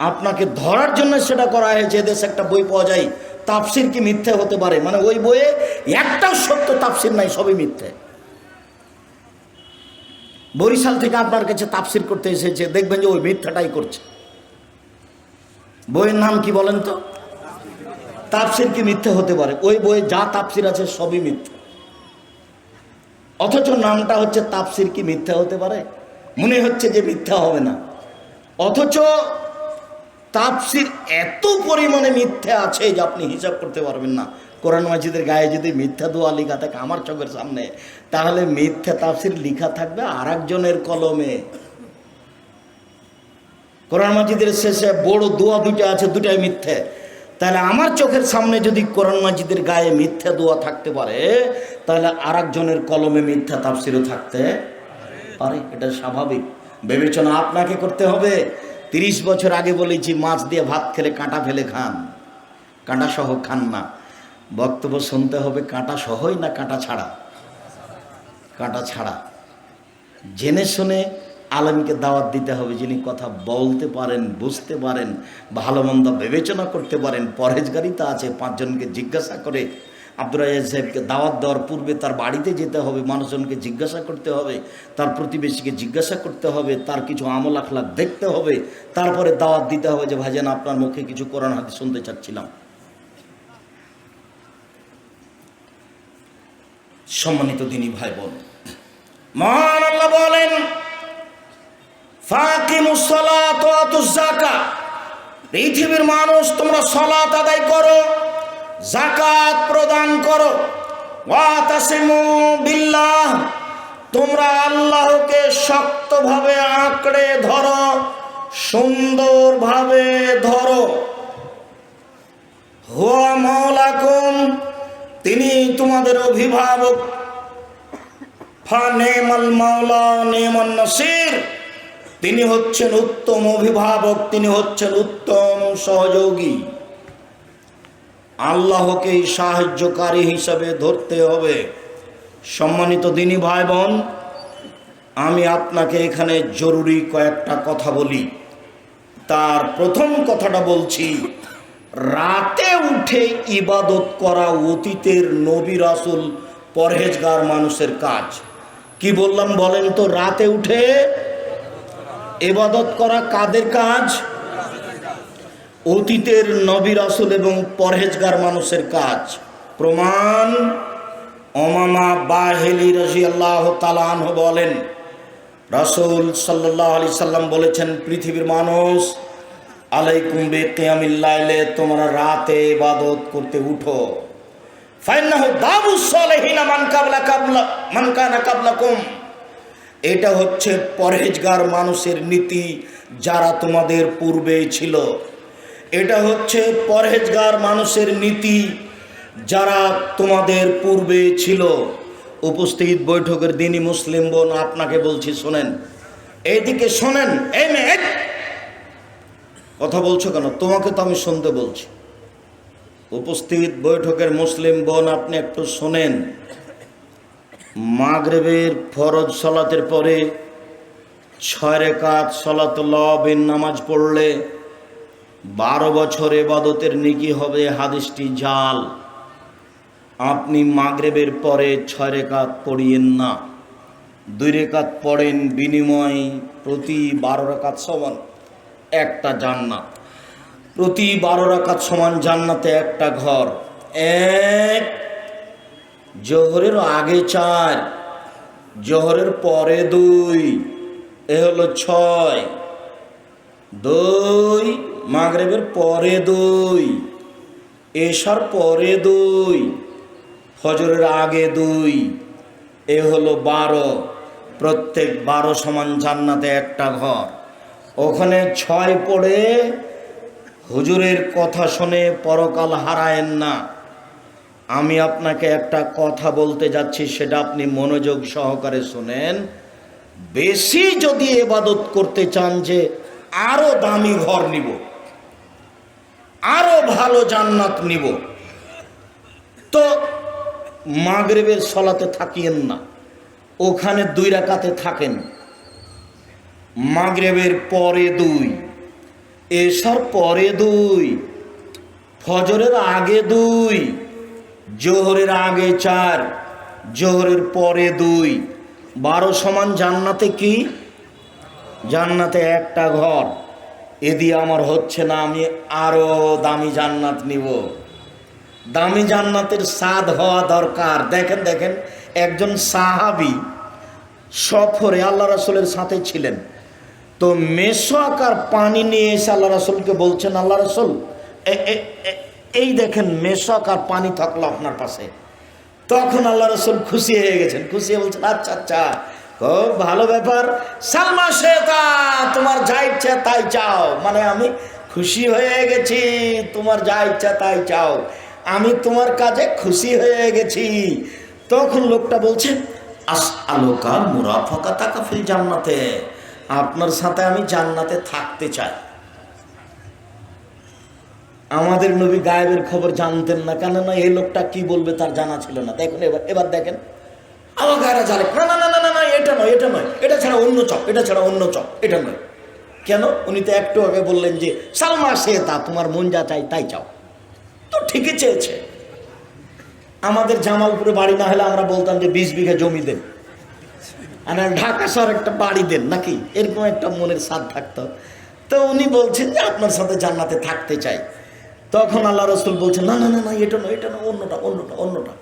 আপনাকে ধরার জন্য সেটা করা হয়েছে। এদেশে একটা বই পাওয়া যায়, তাফসির কি মিথ্যে হতে পারে, মানে ওই বইয়ে একটাও সত্য তাফসির নাই, সবই মিথ্যে। বরিশাল থেকে আপনার কাছে তাফসির করতে এসেছে, দেখবেন যে ওই মিথ্যাটাই করছে। বইয়ের নাম কি বলেন তো? তাফসির কি মিথ্যে হতে পারে? ওই বইয়ে যা তাফসির আছে সবই মিথ্যে, অথচ নামটা হচ্ছে তাফসির কি মিথ্যা হতে পারে? মনে হচ্ছে যে মিথ্যা হবে না, অথচ তাফসির এত পরিমাণে মিথ্যে আছে যে আপনি হিসাব করতে পারবেন না। কোরআন মাজিদের গায়ে যদি মিথ্যা দোয়া লেখা থাকে আমার চোখের সামনে, তাহলে মিথ্যা তাফসির লেখা থাকবে আর একজনের কলমে। কোরআন মাজিদের শেষে বড় দোয়া দুটো আছে, দুটাই মিথ্যে। তাহলে আমার চোখের সামনে যদি কোরআন মাজিদের গায়ে মিথ্যা দোয়া থাকতে পারে, তাহলে আর একজনের কলমে মিথ্যা তাফসিরও থাকতে পারে। এটা স্বাভাবিক বিবেচনা আপনাকে করতে হবে। 30 বছর আগে বলেছি মাছ দিয়ে ভাত খেলে কাঁটা ফেলে খান, কাঁটা সহ খান না। বক্তব্য শুনতে হবে কাঁটা সহই না কাঁটা ছাড়া? কাঁটা ছাড়া। জেনে শুনে আলেমকে দাওয়াত দিতে হবে, যিনি কথা বলতে পারেন, বুঝতে পারেন, ভালো মন্দ বিবেচনা করতে পারেন, পরহেজগারিতা আছে। 5 জনকে জিজ্ঞাসা করে আব্দুর রাজ্জাক সাহেবকে দাওয়াত দেওয়ার পূর্বে তার বাড়িতে যেতে হবে, মানুষজনকে জিজ্ঞাসা করতে হবে, তার প্রতিবেশীকে জিজ্ঞাসা করতে হবে, তার কিছু আমল আখলাক দেখতে হবে, তারপরে দাওয়াত দিতে হবে যে ভাইজান আপনার মুখে কিছু কোরআন হাদিস শুনতে চাচ্ছিলাম। সম্মানিত দিনী ভাই বোন, মহান আল্লাহ বলেন ফাকিমুস সালাত ওয়া আতুজ যাকাত, পৃথিবীর মানুষ তোমরা সালাত আদায় করো, যাকাত প্রদান করো, ওয়া তাসিমু বিল্লাহ, তোমরা আল্লাহকে শক্তভাবে আঁকড়ে ধরো, সুন্দরভাবে ধরো। হুয়া মাওলাকুম, তিনি তোমাদের অভিভাবক। ফানেমাল মাওলা নেমান নাসির, তিনি হচ্ছেন উত্তম অভিভাবক, তিনি হচ্ছেন উত্তম সহযোগী। আল্লাহকেই সাহায্যকারী হিসাবে ধরতে হবে। সম্মানিত দিনী ভাই বোন, আমি আপনাকে এখানে জরুরি কয়েকটা কথা বলি। তার প্রথম কথাটা বলছি, রাতে উঠে ইবাদত করা অতীতের নবী রাসূল পরহেজগার মানুষের কাজ। কি বললাম বলেন তো? রাতে উঠে ইবাদত করা কাদের কাজ? অতীতের নবী রাসূল এবং পরহেজগার মানুষের কাজ। প্রমাণ, উমামা বাহিলি রাদিয়াল্লাহু তাআলা আনহু বলেন, রাসূল সাল্লাল্লাহু আলাইহি সাল্লাম বলেছেন, পৃথিবীর মানুষ, আলাইকুম বিকিয়ামিল লাইলে, তোমরা রাতে ইবাদত করতে উঠো। ফাইন্নাহু দাবুস সালিহিনা মান কানা কাবলাকুম, এটা হচ্ছে পরহেজগার মানুষের নীতি যারা তোমাদের পূর্বে ছিল। এটা হচ্ছে পরহেজগার মানুষের নীতি যারা তোমাদের পূর্বে ছিল। উপস্থিত বৈঠকের দিনই মুসলিম বোন, আপনাকে বলছি শোনেন, এইদিকে শোনেন। এই মেয়ে কথা বলছো কেন? তোমাকে তো আমি শুনতে বলছি। উপস্থিত বৈঠকের মুসলিম বোন, আপনি একটু শোনেন। মাগরিবের ফরজ সালাতের পরে 6 রাকাত সালাতুল লাওবিন নামাজ পড়লে 12 বছর ইবাদতের নেকি হবে। হাদিসটি জাল। আপনি মাগরিবের পরে 6 রাকাত পড়িয়েন না, 2 রাকাত পড়েন, বিনিময় প্রতি 12 রাকাত সমান একটা জান্নাত। প্রতি 12 রাকাত সমান জান্নাতে একটা ঘর। এক, জোহরের আগে 4, জোহরের পরে 2, এ হলো 6, 2, মাগরিবের পরে 2, এশার পরে 2, ফজরের আগে 2, এ হলো 12। প্রত্যেক 12 সমান জান্নাতে একটা ঘর। ওখানে 6 পড়ে হুজুরের কথা শুনে পরকাল হারায়েন না। আমি আপনাকে একটা কথা বলতে যাচ্ছি, সেটা আপনি মনোযোগ সহকারে শুনেন। বেশি যদি ইবাদত করতে চান যে আরো দামি ঘর নিব, আরো ভালো জান্নাত নিব, তো মাগরিবের সলাতে থাকিয়েন না, ওখানে 2 রাকাতে থাকেন। মাগরিবের পরে 2, এশার পরে 2, ফজরের আগে 2, জোহরের আগে 4, জোহরের পরে 2, 12 সমান জান্নাতে কি? জান্নাতে একটা ঘর। এ দিয়ে আমার হচ্ছে না, আমি আরো দামি জান্নাত নিব। দামি জান্নাতের স্বাদ হওয়া দরকার। দেখেন দেখেন, একজন সাহাবী সফরে আল্লাহ রাসূলের সাথে ছিলেন, তো মেশক আর পানি নিয়ে এসে আল্লাহ রাসূলকে বলছেন, আল্লাহ রাসূল এই দেখেন মেশক আর পানি থাকলো আপনার পাশে। তখন আল্লাহ রাসূল খুশি হয়ে গেছেন, খুশি হয়ে বলছেন, আচ্ছা আচ্ছা, খুব ভালো ব্যাপার, সালমা শেতা, তোমার যা ইচ্ছা তাই চাও। মানে আমি খুশি হয়ে গেছি, তোমার যা ইচ্ছা তাই চাও, আমি তোমার কাজে খুশি হয়ে গেছি। তখন লোকটা বলছে, আসআলুকা মুরাফাকাতাকা ফিল জান্নাতে, আপনার সাথে আমি জান্নাতে থাকতে চাই। আমাদের নবী গায়েবের খবর জানতেন না, কেননা এই লোকটা কি বলবে তার জানা ছিল না। দেখুন এবার দেখেন, আমার গায়েরা জানে, না না না না না, এটা নয়, এটা নয়, এটা ছাড়া অন্য চপ, এটা ছাড়া অন্য চপ, এটা নয়। কেন? উনি তো একটু আগে বললেন যে সালমা শেতা, তোমার মন যা চাই তাই চাও, তো ঠিকই চেয়েছে। আমাদের জামালপুরে বাড়ি না হলে আমরা বলতাম যে 20 বিঘা জমি দেন, আর ঢাকা শহর একটা বাড়ি দেন, নাকি এরকম একটা মনের স্বাদ থাকতো। তো উনি বলছেন যে আপনার সাথে জান্নাতে থাকতে চাই। তখন আল্লাহ রাসূল বলছেন, না না না না, এটা নয়, এটা নয়, অন্যটা, অন্যটা, অন্যটা।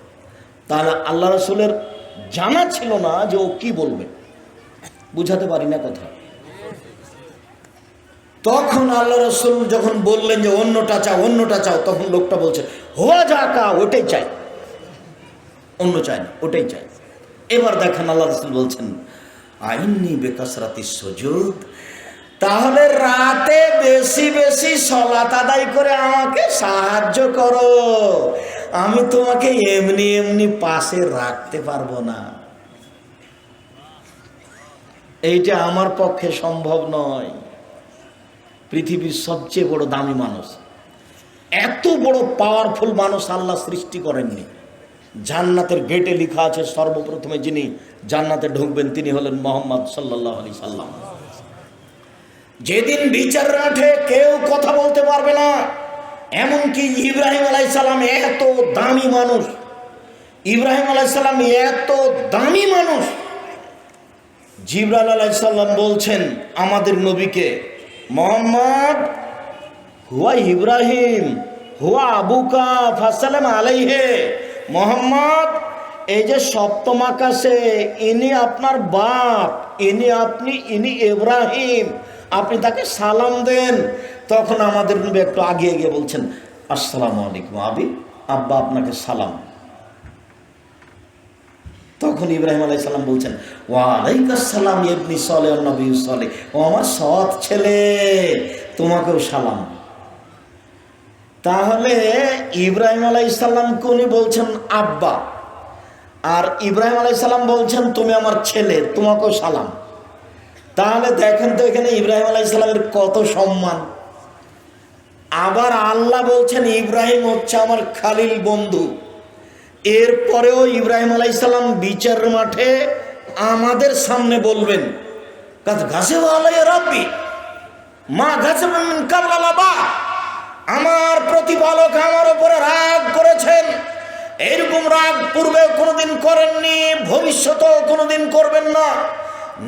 তাহলে আল্লাহ রাসূলের জানা ছিল না যে ও কি বলবে, বুঝাতে পারি না কথা। তখন আল্লাহ রাসূল যখন বললেন যে অন্যটা চাও, অন্যটা চাও, তখন লোকটা বলছে, হুয়া যাকা, ওটাই চাই, অন্য চাই না, ওটাই চাই। এবার দেখেন আল্লাহ রাসূল বলছেন, আইন্নি বিকাসরাতিস সুজুদ, তাহলে রাতে বেশি বেশি সালাত আদায় করে আমাকে সাহায্য করো, আমি তোমাকে এমনি এমনি পাশে রাখতে পারবো না, এইটা আমার পক্ষে সম্ভব নয়। পৃথিবীর সবচেয়ে বড় দামি মানুষ, এত বড় পাওয়ারফুল মানুষ আল্লাহ সৃষ্টি করেননি। জান্নাতের গেটে লেখা আছে সর্বপ্রথমে যিনি জান্নাতে ঢুকবেন তিনি হলেন মুহাম্মদ সাল্লাল্লাহু আলাইহি সাল্লাম। যেদিন বিচার মাঠে কেউ কথা বলতে পারবে না, এমনকি ইব্রাহিম আলাইহিস সালাম এত দামি মানুষ, ইব্রাহিম আলাইহিস সালাম এত দামি মানুষ, জিবরাইল আলাইহিস সালাম বলছেন আমাদের নবীকে, মুহাম্মদ হুয়া ইব্রাহিম হুয়া আবুকা ফাসালাম আলাইহি, মুহাম্মদ এই যে সপ্তম আকাশে ইনি আপনার বাপ, ইনি ইব্রাহিম, আপনি তাকে সালাম দেন। তখন আমাদের নবী একটু আগে গিয়ে বলছেন, আসসালামু আলাইকুম আবি, আব্বা আপনাকে সালাম। তখন ইব্রাহিম আলাইহিস সালাম বলছেন, ওয়া আলাইকাস সালাম ইবনি সালেহ নবী সালেহ, ও আমার সৎ ছেলে, তোমাকেও সালাম। তাহলে ইব্রাহিম আলাইহিস সালামকে উনি বলছেন আব্বা, আর ইব্রাহিম আলাইহিস সালাম বলছেন তুমি আমার ছেলে, তোমাকেও সালাম। তাহলে দেখেন তো এখানে ইব্রাহিম আলাইহিস সালামের কত সম্মান। আবার আল্লাহ বলছেন ইব্রাহিম হচ্ছে আমার খালিল বন্ধু। এরপরেও ইব্রাহিম আলাইহিস সালাম বিচার মাঠে আমাদের সামনে বলবেন, গাছে আলাই রাব্বি মা গাছে মিন কাবলা লাবা, আমার প্রতিপালক আমার উপরে রাগ করেছেন, এরকম রাগ পূর্বেও কোনোদিন করেননি, ভবিষ্যতেও কোনোদিন করবেন না।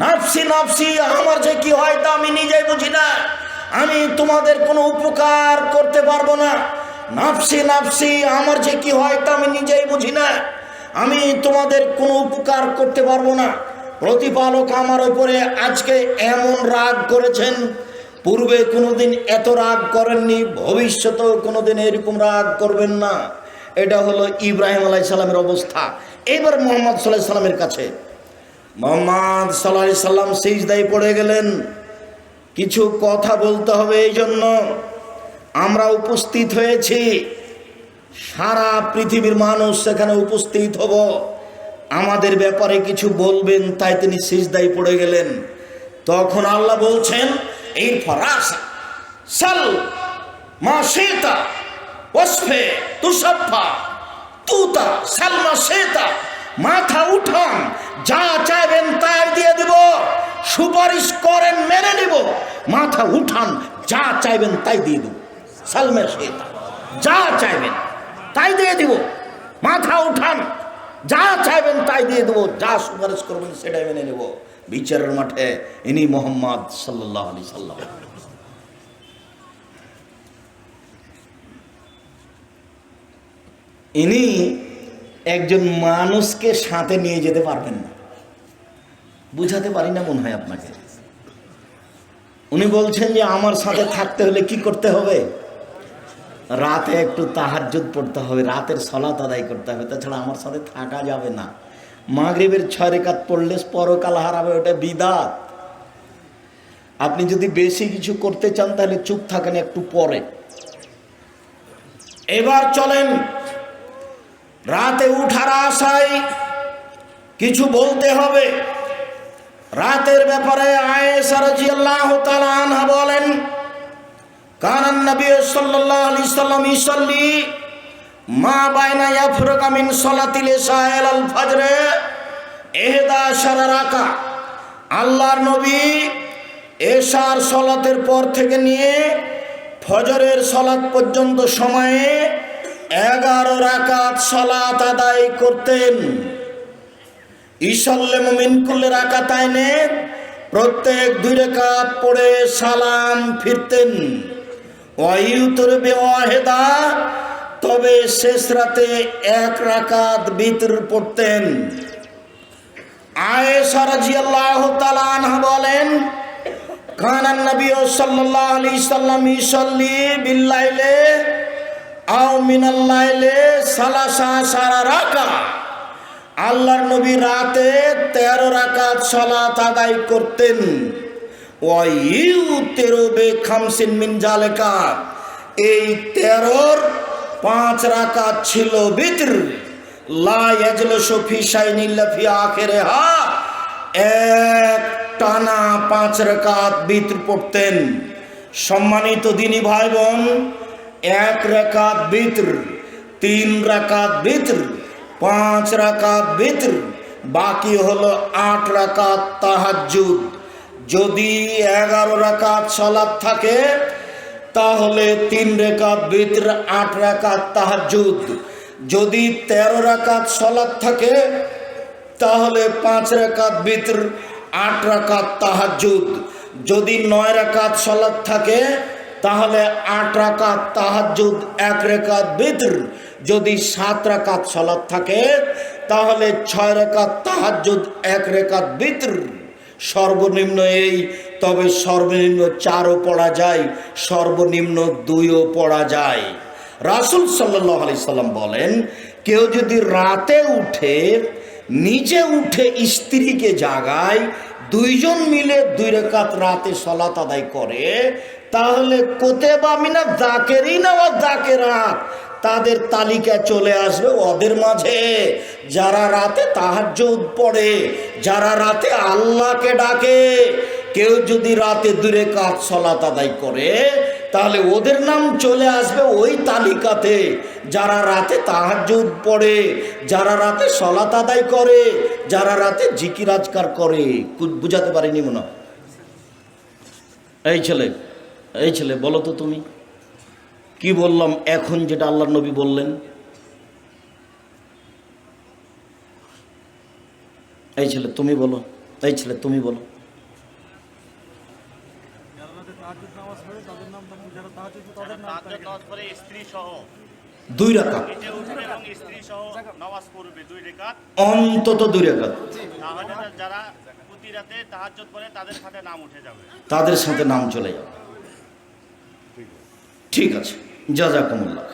নাফসি নাফসি, আমার যে কি হয় তা আমি নিজেই বুঝি না, আমি তোমাদের কোনো উপকার করতে পারবো না, নাফসি নাফসি, আমার যে কি হয় তা আমি নিজেই বুঝি না, আমি তোমাদের কোনো উপকার করতে পারবো না। প্রতিপালক আমার উপরে আজকে এমন রাগ করেছেন, পূর্বে কোনোদিন এত রাগ করেননি, ভবিষ্যতেও কোনোদিন এরকম রাগ করবেন না। এটা হলো ইব্রাহিম আলাইহিস সালামের অবস্থা। এবার মুহাম্মদ সাল্লাল্লাহু আলাইহি সাল্লামের কাছে, মুহাম্মদ সাল্লাল্লাহু আলাইহি সাল্লাম সিজদায় পড়ে গেলেন। কিছু কথা বলতে হবে, এই জন্য আমরা উপস্থিত হয়েছি, সারা পৃথিবীর মানুষ সেখানে উপস্থিত হব, আমাদের ব্যাপারে কিছু বলবেন, তাই তিনি সিজদায় পড়ে গেলেন। তখন আল্লাহ বলছেন, এই ফরাসা সাল মাশিতা ওয়াসফে তুসাফা তুতা সালমা শেতা, মাথা উঠান, যা চাইবেন তাই দিয়ে দিব, সুপারিশ করেন মেনে নিব, মাথা উঠান, যা চাইবেন তাই দিয়ে দেব। সালমা শেতা, যা চাইবেন তাই দিয়ে দিব, মাথা উঠান, যা চাইবেন তাই দিয়ে দেবো, যা সুপারিশ করবেন সেটাই মেনে নেব। বিচারের মাঠে ইনি মুহাম্মদ সাল্লাল্লাহু আলাইহি সাল্লাম। ইনি একজন মানুষকে সাথে নিয়ে যেতে পারবেন না, বুঝাতে পারি না মনে হয় আপনাকে। উনি বলছেন যে আমার সাথে থাকতে হলে কি করতে হবে, রাতে একটু তাহাজ্জুদ পড়তে হবে, রাতের সালাত আদায় করতে হবে, তাছাড়া আমার সাথে থাকা যাবে না। মাগরিবের 6 রাকাত পড়লে পরকাল হারাবে, ওটা বিদআত। আপনি যদি বেশি কিছু করতে চান তাহলে চুপ থাকেন একটু পরে। এবার চলেন, রাতে উঠার আশায় কিছু বলতে হবে। রাতের ব্যাপারে আয়েশা রাদিয়াল্লাহু তাআলা আনহা বলেন, কানান নবী সাল্লাল্লাহু আলাইহি সাল্লাম ইসাল্লি মা বাইনা ইয়াফরুকা মিন সালাতিল ইশা ইলাল ফজর 11 রাকা। আল্লাহর নবী এশার সালাতের পর থেকে নিয়ে ফজরের সালাত পর্যন্ত সময়ে 11 রাকাত সালাত আদায় করতেন। ইসাল্লামু মিন কুল্লি রাকাতাইনে, প্রত্যেক 2 রাকাত পড়ে সালাম ফিরতেন। ওয়াইউতর বিওয়াহিদা, তবে শেষ রাতে 1 রাকাত বিতর পড়তেন। আয়েশা রাদিয়াল্লাহু তাআলা আনহা বলেন, কানান নবী সাল্লাল্লাহু আলাইহি সাল্লাম ইসাল্লি বিল্লাইলে আও মিনাল লাইলে 13 রাকা। আল্লাহর নবী রাতে 13 রাকাত সালাত আদায় করতেন। ওয়াইউতিরু বিখামসিন মিন জালিকা, এই 13-র 5 রাকাত ছিল বিতর। লা ইয়াজলিসু ফি শাইইন ইল্লা ফি আখিরিহা, এক টানা 5 রাকাত বিতর পড়তেন। সম্মানিত দিনী ভাই বোন, 1 রাকাত বিতর, 3 রাকাত বিতর, 5 রাকাত বিতর, বাকি হলো 8 রাকাত তাহাজ্জুদ। যদি 11 রাকাত সালাত থাকে তাহলে 3 রাকাত বিতর, 8 রাকাত তাহাজ্জুদ। যদি 13 রাকাত সালাত থাকে তাহলে 5 রাকাত বিতর, 8 রাকাত তাহাজ্জুদ। যদি 9 রাকাত সালাত থাকে তাহলে 8 রাকাত তাহাজ্জুদ, 1 রাকাত বিতর। যদি 7 রাকাত সালাত থাকে তাহলে 6 রাকাত তাহাজ্জুদ, 1 রাকাত বিতর। সর্বনিম্ন এই, তবে সর্বনিম্ন 4ও পড়া যায়, সর্বনিম্ন 2ও পড়া যায়। রাসূল সাল্লাল্লাহু আলাইহি সাল্লাম বলেন, কেউ যদি রাতে উঠে, নিজে উঠে স্ত্রীকে জাগায়, 2 জন মিলে 2 রাকাত রাতে সালাত আদায় করে, তাহলে কুতিবা মিনাজ যাকিরিনা ওয়াজ যাকিরাত, তাদের তালিকা চলে আসবে ওদের মাঝে, যারা রাতে তাহাজ্জুদ পড়ে, যারা রাতে আল্লাহকে ডাকে। কেউ যদি রাতে 2 রাকাত সালাত আদায় করে তাহলে ওদের নাম চলে আসবে ওই তালিকাতে, যারা রাতে তাহাজ্জুদ পড়ে, যারা রাতে সালাত আদায় করে, যারা রাতে জিকির আজকার করে। বুঝাতে পারিনি মনে হয়? এই ছেলে বলো তো, তুমি কি বললাম এখন, যেটা আল্লাহর নবী বললেন? এই ছেলে তুমি বলো, এই ছেলে তুমি বলো। তাহাজ্জুদ নামাজ পড়ে স্ত্রী সহ 2 রাকাত, নিজে উঠবে এবং স্ত্রী সহ নামাজ পড়বে 2 রাকাত। অন্তত 2 রাকাত। তাহলে যারা প্রতি রাতে তাহাজ্জুদ পড়ে তাদের সাথে নাম উঠে যাবে, তাদের সাথে নাম চলে যাবে। ঠিক আছে, জাযাকুমুল্লাহ।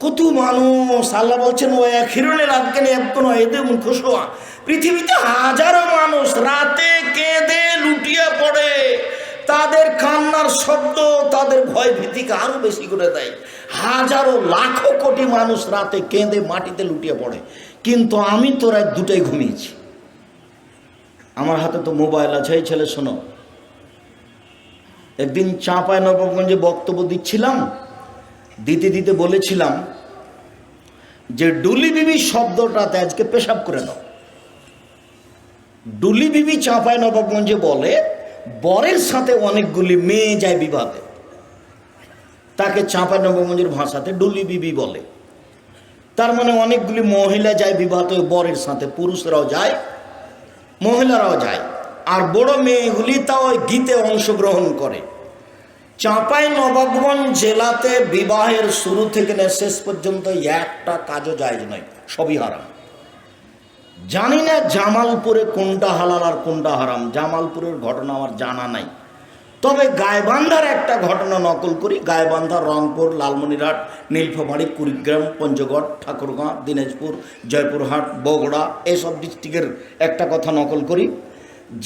কত মানুষ, আল্লাহ বলছেন ও আখিরুল আদকানি ইয়াবকুনা ইয়াদুম খুশুয়া। পৃথিবীতে হাজারো মানুষ রাতে কেঁদে লুটিয়ে পড়ে, তাদের কান্নার শব্দ তাদের ভয় ভীতিকে আরো বেশি করে দেয়। হাজারো লাখো কোটি মানুষ রাতে কেঁদে মাটিতে লুটিয়ে পড়ে, কিন্তু আমি তো রাত 2টায় ঘুমিয়েছি। আমার হাতে তো মোবাইল আছে। এই ছেলে শোনো, একদিন চাঁপাইনবাবগঞ্জে বক্তব্য দিচ্ছিলাম, দিতে দিতে বলেছিলাম যে ডুলি বিবি শব্দটাতে আজকে পেশাব করে নাও। ডুলি বিবি চাঁপাইনবাবগঞ্জে বলে বরের সাথে অনেকগুলি মেয়ে যায় বিবাহে, তাকে চাঁপাইনবাবগঞ্জের ভাষাতে ডুলি বিবি বলে। তার মানে অনেকগুলি মহিলা যায় বিবাহে বরের সাথে, পুরুষরাও যায় মহিলারাও যায়, আর বড় মেয়েগুলি তাও ওই গীতে অংশগ্রহণ করে। চাঁপাইনবাবগঞ্জ জেলাতে বিবাহের শুরু থেকে শেষ পর্যন্ত একটা কাজও জায়েজ নয়, সবই হারাম। জানি না জামালপুরে কোনটা হালাল আর কোনটা হারাম, জামালপুরের ঘটনা আমার জানা নাই। তবে গাইবান্ধার একটা ঘটনা নকল করি। গাইবান্ধা, রংপুর, লালমনিরহাট, নীলফামারী, কুড়িগ্রাম, পঞ্চগড়, ঠাকুরগাঁ, দিনাজপুর, জয়পুরহাট, বগুড়া এসব ডিস্ট্রিক্টের একটা কথা নকল করি।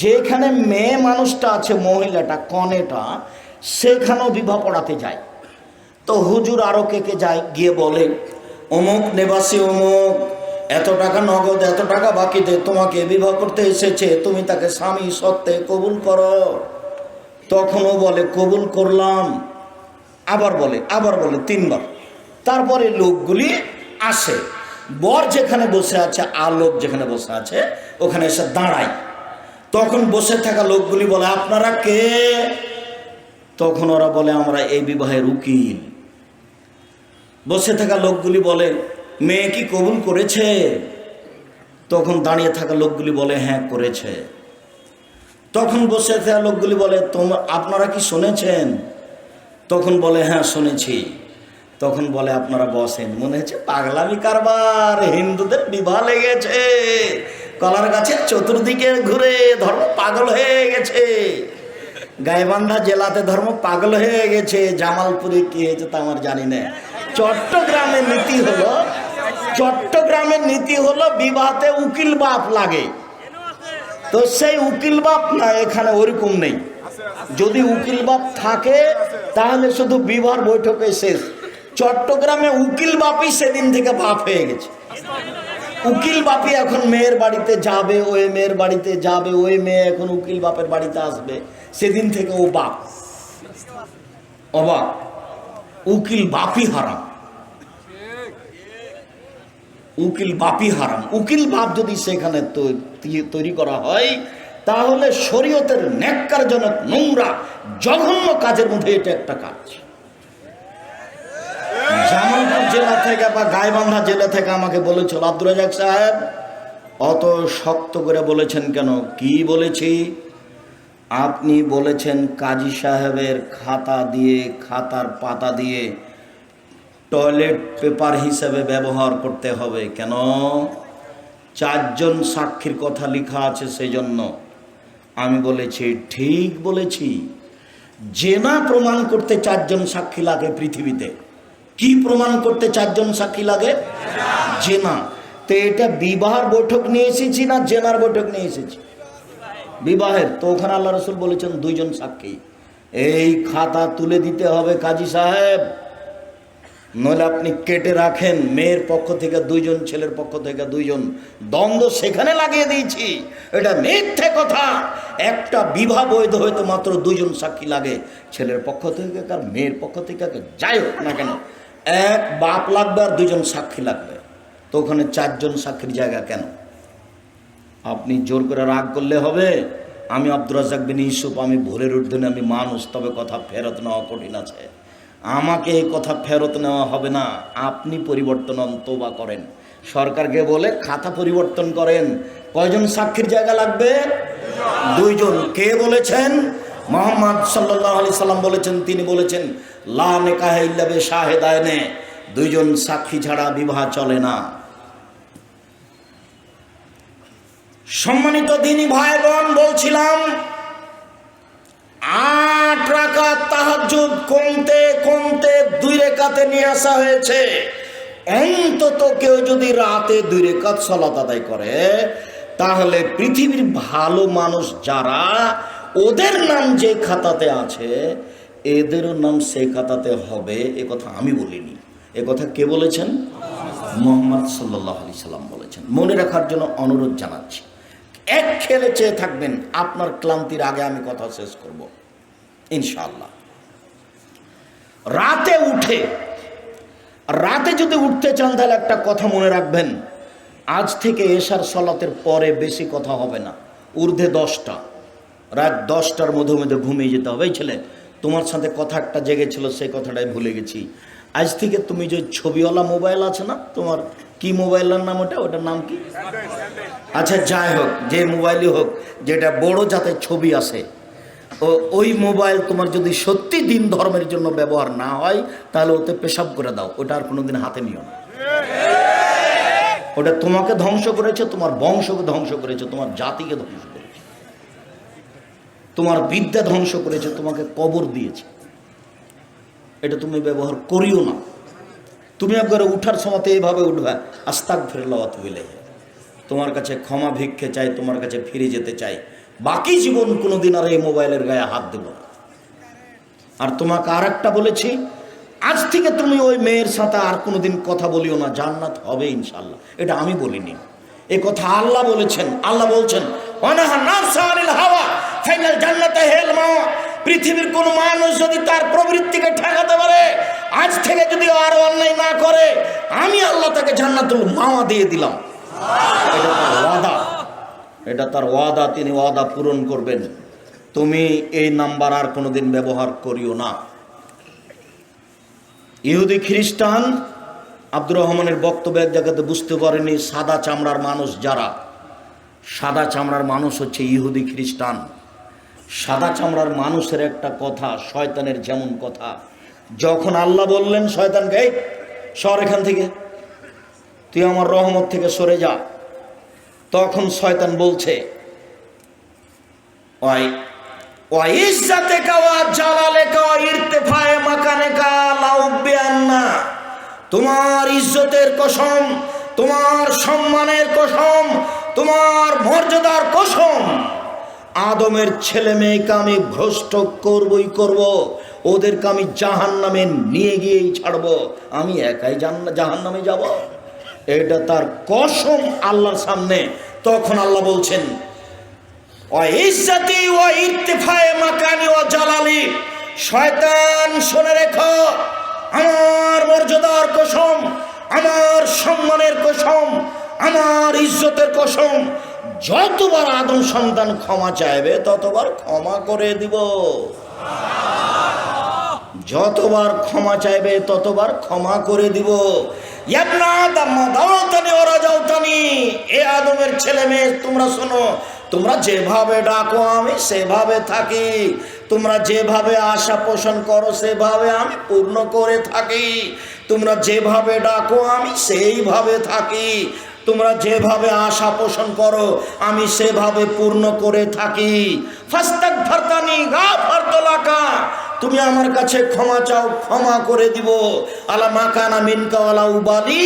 যেখানে মেয়ে মানুষটা আছে, মহিলাটা কনেটা, সেখানেও বিবাহ পড়াতে যায়। তো হুজুর আরও কে যায়, গিয়ে বলে অমুক নিবাসী অমুক এত টাকা নগদ, এত টাকা বাকিতে তোমাকে বিবাহ করতে এসেছে, তুমি তাকে স্বামী সত্ত্বে কবুল করো। তখনও বলে কবুল করলাম, আবার বলে 3বার। তারপরে লোকগুলি আসে, বর যেখানে বসে আছে আর লোক যেখানে বসে আছে ওখানে এসে দাঁড়ায়। তখন বসে থাকা লোকগুলি বলে আপনারা কে? তখন ওরা বলে আমরা এই বিবাহের উকিল। বসে থাকা লোকগুলি বলে মেয়ে কি কবুল করেছে? তখন দাঁড়িয়ে থাকা লোকগুলি বলে হ্যাঁ করেছে। তখন বসে থাকা লোকগুলি বলে আপনারা কি শুনেছেন? তখন বলে হ্যাঁ শুনেছি। তখন বলে আপনারা বসেন। মনে হচ্ছে পাগলামি কারবার, হিন্দুদের বিবাহ লেগেছে, কলার গাছের চতুর্দিকে ঘুরে ধর্ম পাগল হয়ে গেছে। গাইবান্ধা জেলাতে ধর্ম পাগল হয়ে গেছে, জামালপুরে কি হয়েছে তা আমার জানি না। চট্টগ্রামের নীতি হলো বিবাহতে উকিল বাপ লাগে। তো সেই উকিল বাপ না, এখানে ওরকম নেই। যদি উকিল বাপ থাকে তাহলে শুধু বিবাহ বৈঠকে শেষ। চট্টগ্রামে উকিল বাপই সেদিন থেকে বাপ হয়ে গেছে। উকিল বাপই এখন মেয়ের বাড়িতে যাবে, ওই মেয়ের বাড়িতে যাবে, ওই মেয়ে এখন উকিল বাপের বাড়িতে আসবে, সেদিন থেকে ও বাপ। অবাক, উকিল বাপই হারাম, উকিল বাপই হারাম। উকিল বাপ যদি সেখানে তৈরি করা হয় তাহলে শরীয়তের ন্যাক্কারজনক নোংরা জঘন্য কাজের মধ্যে এটা একটা কাজ। জামালপুর জেলা থেকে বা গাইবান্ধা জেলা থেকে আমাকে বলেছিল আব্দুর রাজাক সাহেব অত শক্ত করে বলেছেন কেন? কি বলেছি? আপনি বলেছেন কাজী সাহেবের খাতা দিয়ে, খাতার পাতা দিয়ে টয়লেট পেপার হিসেবে ব্যবহার করতে হবে। কেন? 4 জন সাক্ষীর কথা লেখা আছে সেই জন্য। আমি বলেছি ঠিক বলেছি। জেনা প্রমাণ করতে 4 জন সাক্ষী লাগে পৃথিবীতে। কি প্রমাণ করতে 4 জন সাক্ষী লাগে? জেনা। তো এটা বিবাহের বৈঠক নিয়ে এসেছি না জেনার বৈঠক নিয়ে এসেছি? বিবাহের। তো ওখানে আল্লাহ রসুল বলেছেন 2 জন সাক্ষী। এই খাতা তুলে দিতে হবে কাজী সাহেব, নইলে আপনি কেটে রাখেন। মেয়ের পক্ষ থেকে 2 জন, ছেলের পক্ষ থেকে 2 জন, দ্বন্দ্ব সেখানে লাগিয়ে দিয়েছি। এটা মিথ্যে কথা। একটা বিবাহ বৈধ হয়তো মাত্র 2 জন সাক্ষী লাগে, ছেলের পক্ষ থেকে আর মেয়ের পক্ষ থেকে যাই হোক না কেন, এক বাপ লাগবে আর 2 জন সাক্ষী লাগবে। তো ওখানে 4 জন সাক্ষীর জায়গা কেন? আপনি জোর করে রাগ করলে হবে? আমি আব্দুর রাজ্জাক বিন ইউসুফ, আমি ভোরের ঊর্ধ্বনে, আমি মানুষ, তবে কথা ফেরত নেওয়া কঠিন আছে। আমাকে এই কথা ফেরত নেওয়া হবে না। আপনি পরিবর্তন তওবা করেন, সরকারকে বলে খাতা পরিবর্তন করেন। কয়জন সাক্ষীর জায়গা লাগবে? 2 জন। কে বলেছেন? মুহাম্মদ সাল্লাল্লাহু আলাইহি সাল্লাম বলেছেন, তিনি বলেছেন লা নিকাহা ইল্লা বিশাহিদাইনে, দুইজন সাক্ষী ছাড়া বিবাহ চলে না। সম্মানিত দিনী ভাই বোন, বলছিলাম 8 রাকাত তাহাজ্জুদ কমতে কমতে 2 রাকাতে নিয়ে আসা হয়েছে। অন্তত কেউ যদি রাতে 2 রাকাত সালাত আদায় করে, তাহলে পৃথিবীর ভালো মানুষ যারা, ওদের নাম যে খাতাতে আছে এদেরও নাম সেই খাতাতে হবে। এ কথা আমি বলিনি, এ কথা কে বলেছেন? মুহাম্মদ সাল্লাল্লাহু আলাইহি সাল্লাম বলেছেন। মনে রাখার জন্য অনুরোধ জানাচ্ছি। এক খেলে চেয়ে থাকবেন, আপনার ক্লান্তির আগে আমি কথা শেষ করব ইনশাআল্লাহ। রাতে যদি উঠতে চান তাহলে একটা কথা মনে রাখবেন, আজ থেকে এশার সালাতের পরে বেশি কথা হবে না, ঊর্ধ্বে 10টা, রাত 10টার মধ্যে মধ্যে ঘুমিয়ে যেতে হবে। এই ছেলে, তোমার সাথে কথা একটা জেগেছিল, সেই কথাটাই ভুলে গেছি। আজ থেকে তুমি যে ছবিওয়ালা মোবাইল আছে না, তোমার কি মোবাইলের নাম ওটার নাম কি? আচ্ছা যাই হোক, যে মোবাইলই হোক, যেটা বড় যাতে ছবি আসে, ওই মোবাইল তোমার যদি সত্যি দিন ধর্মের জন্য ব্যবহার না হয়, তাহলে ওতে পেশাব করে দাও, ওটা আর কোনোদিন হাতে নিও না। ওটা তোমাকে ধ্বংস করেছে, তোমার বংশকে ধ্বংস করেছে, তোমার জাতিকে ধ্বংস করেছে, তোমার বিদ্যা ধ্বংস করেছে, তোমাকে কবর দিয়েছে। এটা তুমি ব্যবহার করিও না। তুমি একবারে উঠার সময়তে এইভাবে উঠবে, আস্তাগফিরুল্লাহ ওয়া আতুবু ইলাইহি, তোমার কাছে ক্ষমা ভিক্ষে চাই, তোমার কাছে ফিরে যেতে চাই, বাকি জীবন কোনোদিন আর এই মোবাইলের গায়ে হাত দেব না। আর তোমাকে আর একটা বলেছি, আজ থেকে তুমি ওই মেয়ের সাথে আর কোনোদিন কথা বলিও না, জান্নাত হবে ইনশাআল্লাহ। এটা আমি বলিনি, এ কথা আল্লাহ বলেছেন। আল্লাহ বলছেন ওয়ানাহা নাফসা আনিল হাওয়া ফাইনাল জান্নাতে হেল মাওয়া। পৃথিবীর কোন মানুষ যদি তার প্রবৃত্তিকে ঠেকাতে পারে, আজ থেকে যদি আর অন্যায় না করে, আমি আল্লাহ তাকে জান্নাতুল মাওয়া দিয়ে দিলাম। এটা তার ওয়াদা, এটা তার ওয়াদা, তিনি ওয়াদা পূরণ করবেন। তুমি এই নাম্বার আর কোনোদিন ব্যবহার করিও না। ইহুদি খ্রিস্টান আব্দুর রহমানের বক্তব্য এক জায়গাতে বুঝতে পারেনি, সাদা চামড়ার মানুষ যারা, সাদা চামড়ার মানুষ হচ্ছে ইহুদি খ্রিস্টান। সাদা চামড়ার মানুষের একটা কথা, শয়তানের যেমন কথা, যখন আল্লাহ বললেন শয়তানকে এই সর এখান থেকে, তুই আমার রহমত থেকে সরে যা, তখন শয়তান বলছে তোমার ইজ্জতের কসম, তোমার সম্মানের কসম, তোমার মর্যাদার কসম, আদমের ছেলে মেয়েকে আমি ভ্রষ্ট করবই করব, ওদেরকে আমি জাহান্নামে নিয়ে গিয়েই ছাড়বো, আমি একাই জাহান্নামে যাব। এটা তার কসম আল্লাহর সামনে। তখন আল্লাহ বলছেন শয়তান শুনে রেখো, আমার মর্যাদার কসম, আমার সম্মানের কসম, আমার ইজ্জতের কসম, যতবার আদম সন্তান ক্ষমা চাইবে ততবার ক্ষমা করে দিব, যতবার ক্ষমা চাইবে ততবার ক্ষমা করে দিব। এ আদমের ছেলে মেয়ে, তোমরা শোনো, তোমরা যেভাবে ডাকো আমি সেভাবে থাকি, তোমরা যেভাবে আশা পোষণ করো সেভাবে আমি পূর্ণ করে থাকি, তোমরা যেভাবে ডাকো আমি সেইভাবে থাকি, তোমরা যেভাবে আশা পোষণ করো আমি সেভাবে পূর্ণ করে থাকি। ফাস্তাগফিরতানি গাফারতু লাকা, তুমি আমার কাছে ক্ষমা চাও, ক্ষমা করে দিব। আলা মাকানা মিনকা ওয়ালা উবালি,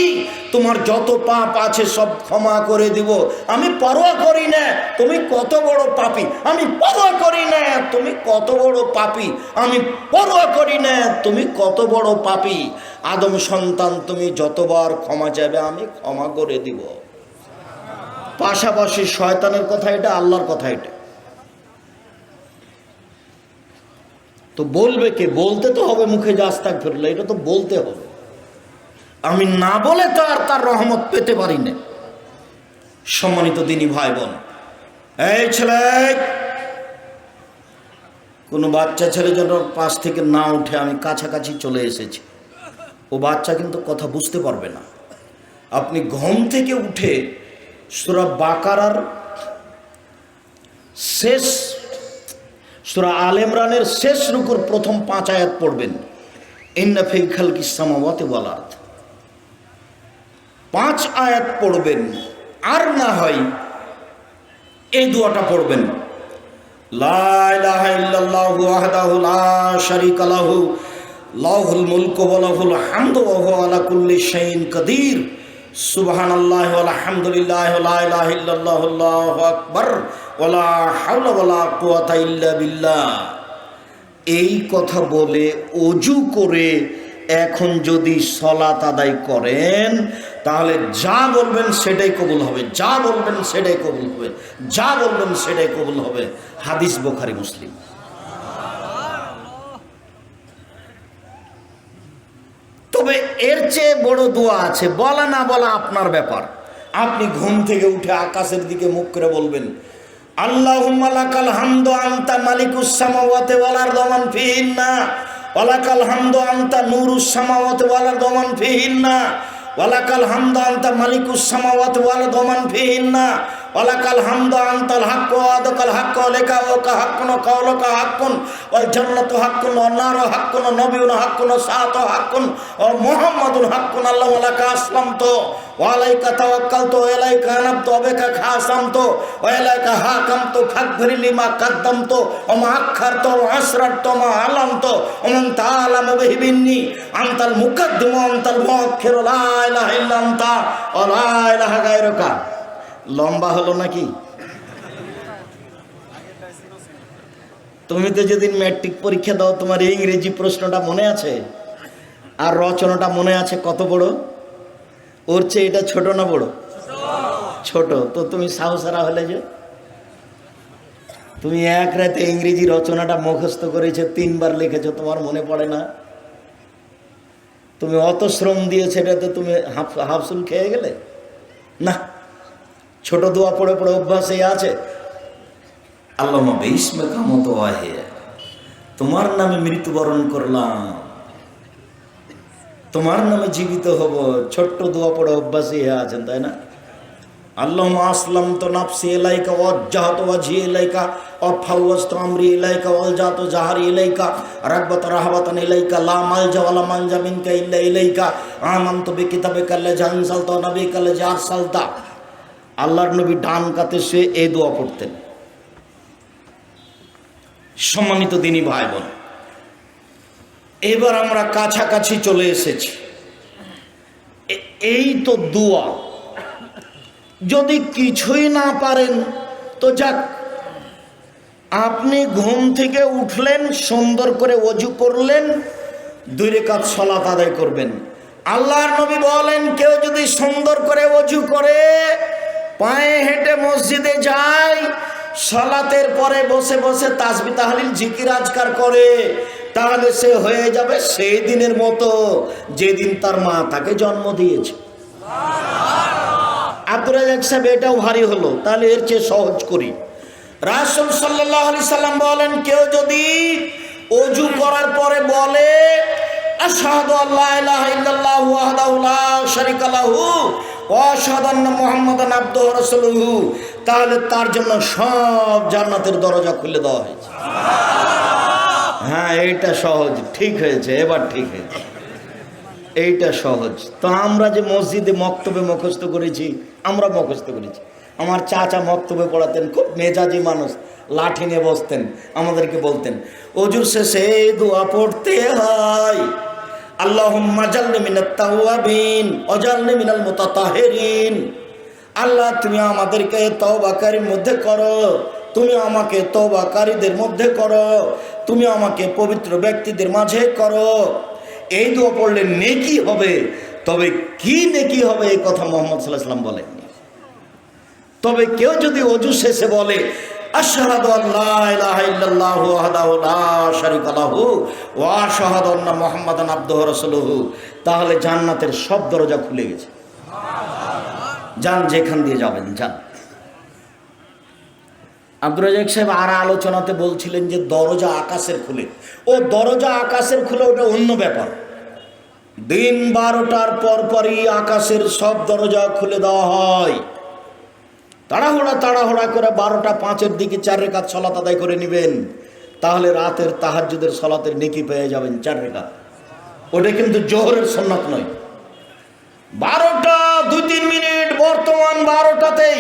তোমার যত পাপ আছে সব ক্ষমা করে দিব, আমি পরোয়া করি না তুমি কত বড় পাপী, আমি পরোয়া করি না তুমি কত বড় পাপী, আমি পরোয়া করি না তুমি কত বড় পাপী। আদম সন্তান, তুমি যতবার ক্ষমা চাইবে আমি ক্ষমা করে দিব। পাশাপাশি শয়তানের কথা এটা, আল্লাহর কথা এটা। তো বলবে কে? বলতে তো হবে মুখে যে আস্তাগফিরুল্লাহ, এটা তো বলতে হবে। আমি না বলে তো আর তার রহমত পেতে পারি না। সম্মানিত দিনী ভাই বোন, এই ছেলে, কোনো বাচ্চা ছেলে যেন পাশ থেকে না উঠে, আমি কাছাকাছি চলে এসেছি, ও বাচ্চা কিন্তু কথা বুঝতে পারবে না। আপনি ঘুম থেকে উঠে সূরা বাকারার শেষ সূরা আল ইমরানের শেষ রুকুর প্রথম 5 আয়াত পড়বেন, ইন্না ফি খালকিস সামাওয়াতি ওয়াল আরদ। 5 আয়াত পড়বেন, আর না হয় এই দোয়াটা পড়বেন, লা ইলাহা ইল্লাল্লাহু ওয়াহদাহু লা শারীকা লাহু লাহুল মুলকু ওয়া লাহুল হামদু ওয়া হুয়া আলা কুল্লি শাইইন কাদির সুবহানাল্লাহি ওয়া আলহামদুলিল্লাহি ওয়া লা ইলাহা ইল্লাল্লাহু আল্লাহু আকবার ওয়া লা হাওলা ওয়া লা কুওয়াতা ইল্লা বিল্লাহ। এই কথা বলে ওযু করে এখন যদি সালাত আদায় করেন তাহলে যা বলবেন সেটাই কবুল হবে, যা বলবেন সেটাই কবুল হবে, যা বলবেন সেটাই কবুল হবে। হাদিস বুখারী মুসলিম। তবে এর চেয়ে বড় দোয়া আছে, বলা না বলা আপনার ব্যাপার। আপনি ঘুম থেকে উঠে আকাশের দিকে মুখ করে বলবেন, আল্লাহুম্মা লাকাল হামদু আনতা মালিকুস সামাওয়াতি ওয়াল আরদি ওয়া মান ফিহিন্না ওয়া লাকাল হামদু আনতা নূরুস সামাওয়াতি ওয়াল আরদি ওয়া মান ফিহিন্না ওয়া লাকাল হামদু আনতা মালিকুস সামাওয়াতি ওয়াল আরদি ওয়া মান ফিহিন্না ওয়া লাকাল হামদু আনতাল হাক্কু ওয়া আদাকাল হাক্কু আলাইকা ওয়া হাক্কুন কাওলুকা হাক্কুন ওয়াল জান্নাতু হাক্কুন ওয়ান নারু হাক্কুন ওয়া নাবিয়ুন হাক্কুন ওয়া সাআতু হাক্কুন ওয়া মুহাম্মাদুন হাক্কুন আল্লাহু লাকা আসলামতু ওয়া আলাইকা তাওয়াক্কালতু ওয়া ইলাইকা আনাবতু ওয়া বিকা খাসামতু ওয়া ইলাইকা হাকামতু ফাগফির লিমা কাদ্দামতু ওয়া মা আখখারতু ওয়া আসরারতু ওয়া মা আলামতু ওয়া মান তাআলামু বিহি মিন্নি আনতাল মুকাদ্দিমু ওয়া আনতাল মুআখিরু লা ইলাহা ইল্লা আনতা ওয়া লা ইলাহা গায়রুকা। লম্বা হলো নাকি? তুমি তো যেদিন ম্যাট্রিক পরীক্ষা দাও তোমার ইংরেজি প্রশ্নটা মনে আছে আর রচনাটা মনে আছে কত বড়? ওর চেয়ে এটা ছোট না বড়? ছোট। তো তুমি সাহসারা হলে যে তুমি এক রাতে ইংরেজি রচনাটা মুখস্থ করেছো, 3 বার লিখেছো, তোমার মনে পড়ে না? তুমি অত শ্রম দিয়েছো, এটাতে তুমি হাফসুল খেয়ে গেলে না। ছোট দোয়া পড়ে পড়ে অভ্যাসে আছে। আল্লাহুম্মা বিসমিকা মুতাওয়াহিয়া, তোমার নামে মৃত্যুবরণ করলাম, তোমার নামে জীবিত হব। ছোট্ট দোয়া পড়ে অভ্যাসে আছেন, তাই না? আল্লাহুম্মা আসলামতু নাফসি ইলাইকা ওয়াজ্জাহতু ওয়াজহি ইলাইকা ওয়া ফাওয়াজতু আমরি ইলাইকা ওয়ালজাতু জাহরি ইলাইকা রাগবাতান রাহবাতান ইলাইকা লা মালজা ওয়া লা মানজা মিনকা ইল্লা ইলাইকা আমানতু বিকিতাবিকা আল্লাযী আনজালতা ওয়া নাবিয়িকা আল্লাযী আরসালতা। আল্লাহর নবী ডান কাতে শুয়ে এই দোয়া পড়তেন। সম্মানিত দিনী ভাই বোন, এবার আমরা কাছাকাছি চলে এসেছি। এই তো দোয়া। যদি কিছুই না পারেন তো যাক, আপনি ঘুম থেকে উঠলেন, সুন্দর করে ওযু করলেন, 2 রাকাত সালাত আদায় করবেন। আল্লাহর নবী বলেন, কেউ যদি সুন্দর করে ওযু করে পায়ে হেঁটে মসজিদে যায়, সালাতের পরে বসে বসে তাসবিহ তাহলিল জিকির আজকার করে, তাহলে সে হয়ে যাবে সেই দিনের মতো যেদিন তার মা তাকে জন্ম দিয়েছে। আব্দুর রাজ্জাক সাহেব, এটাও ভারী হলো, তাহলে এর চেয়ে সহজ করি। রাসূল সাল্লাল্লাহু আলাইহি সাল্লাম বলেন, কেউ যদি ওযু করার পরে বলে আশহাদু আল্লা ইলাহা ইল্লাল্লাহু ওয়াহদাহু লা শারীকা লাহু ওয়া আশহাদু আন্না মুহাম্মাদান আবদুহু ওয়া রাসূলুহু, তাহলে তার জন্য সব জান্নাতের দরজা খুলে দেওয়া হয়েছে। হ্যাঁ, এইটা সহজ। ঠিক হয়েছে, এবার ঠিক হয়েছে, এইটা সহজ। তো আমরা যে মসজিদে মক্তবে মুখস্থ করেছি, আমরা মুখস্থ করেছি। আমার চাচা মক্তবে পড়াতেন, খুব মেজাজি মানুষ, লাঠি নিয়ে বসতেন, আমাদেরকে বলতেন ওযুর শেষে এই দোয়া পড়তে হয়, আল্লাহুম্মা জালনি মিনাত তাওয়াবিন ওয়াজালনি মিনাল মুতাতাহিরিন। আল্লাহ, তুমি আমাদেরকে তওবাকারীর মধ্যে করো, তুমি আমাকে তওবাকারীদের মধ্যে করো, তুমি আমাকে পবিত্র ব্যক্তিদের মাঝে করো। এই দোয়া পড়লে নেকি হবে। তবে কি নেকি হবে এই কথা মুহাম্মদ সাল্লাল্লাহু আলাইহি ওয়াসাল্লাম বলেননি। তবে কেউ যদি ওযু শেষে বলে আশহাদু আল্লা ইলাহা ইল্লাল্লাহু ওয়াহদাহু লা শারীকা লাহু ওয়া আশহাদু আন্না মুহাম্মাদান আবদুহু ওয়া রাসূলুহু, তাহলে জান্নাতের সব দরজা খুলে গেছে। যান, যেখান দিয়ে যাবেন যান। আব্দুর রাজ্জাক সাহেব আর আলোচনাতে বলছিলেন যে দরজা আকাশের খুলে। ও দরজা আকাশের খুলে, ওটা অন্য ব্যাপার। দিন 12টার পরপরই আকাশের সব দরজা খুলে দেওয়া হয়। তাড়াহুড়া করে 12টা 5-এর দিকে 4 রাকাত সালাত আদায় করে নেবেন, তাহলে রাতের তাহাজ্জুদের সালাতের নেকি পেয়ে যাবেন 4 রাকাত। ওটা কিন্তু জোহরের সুন্নাত নয়। 12টা 2-3 মিনিট, বর্তমান 12টাতেই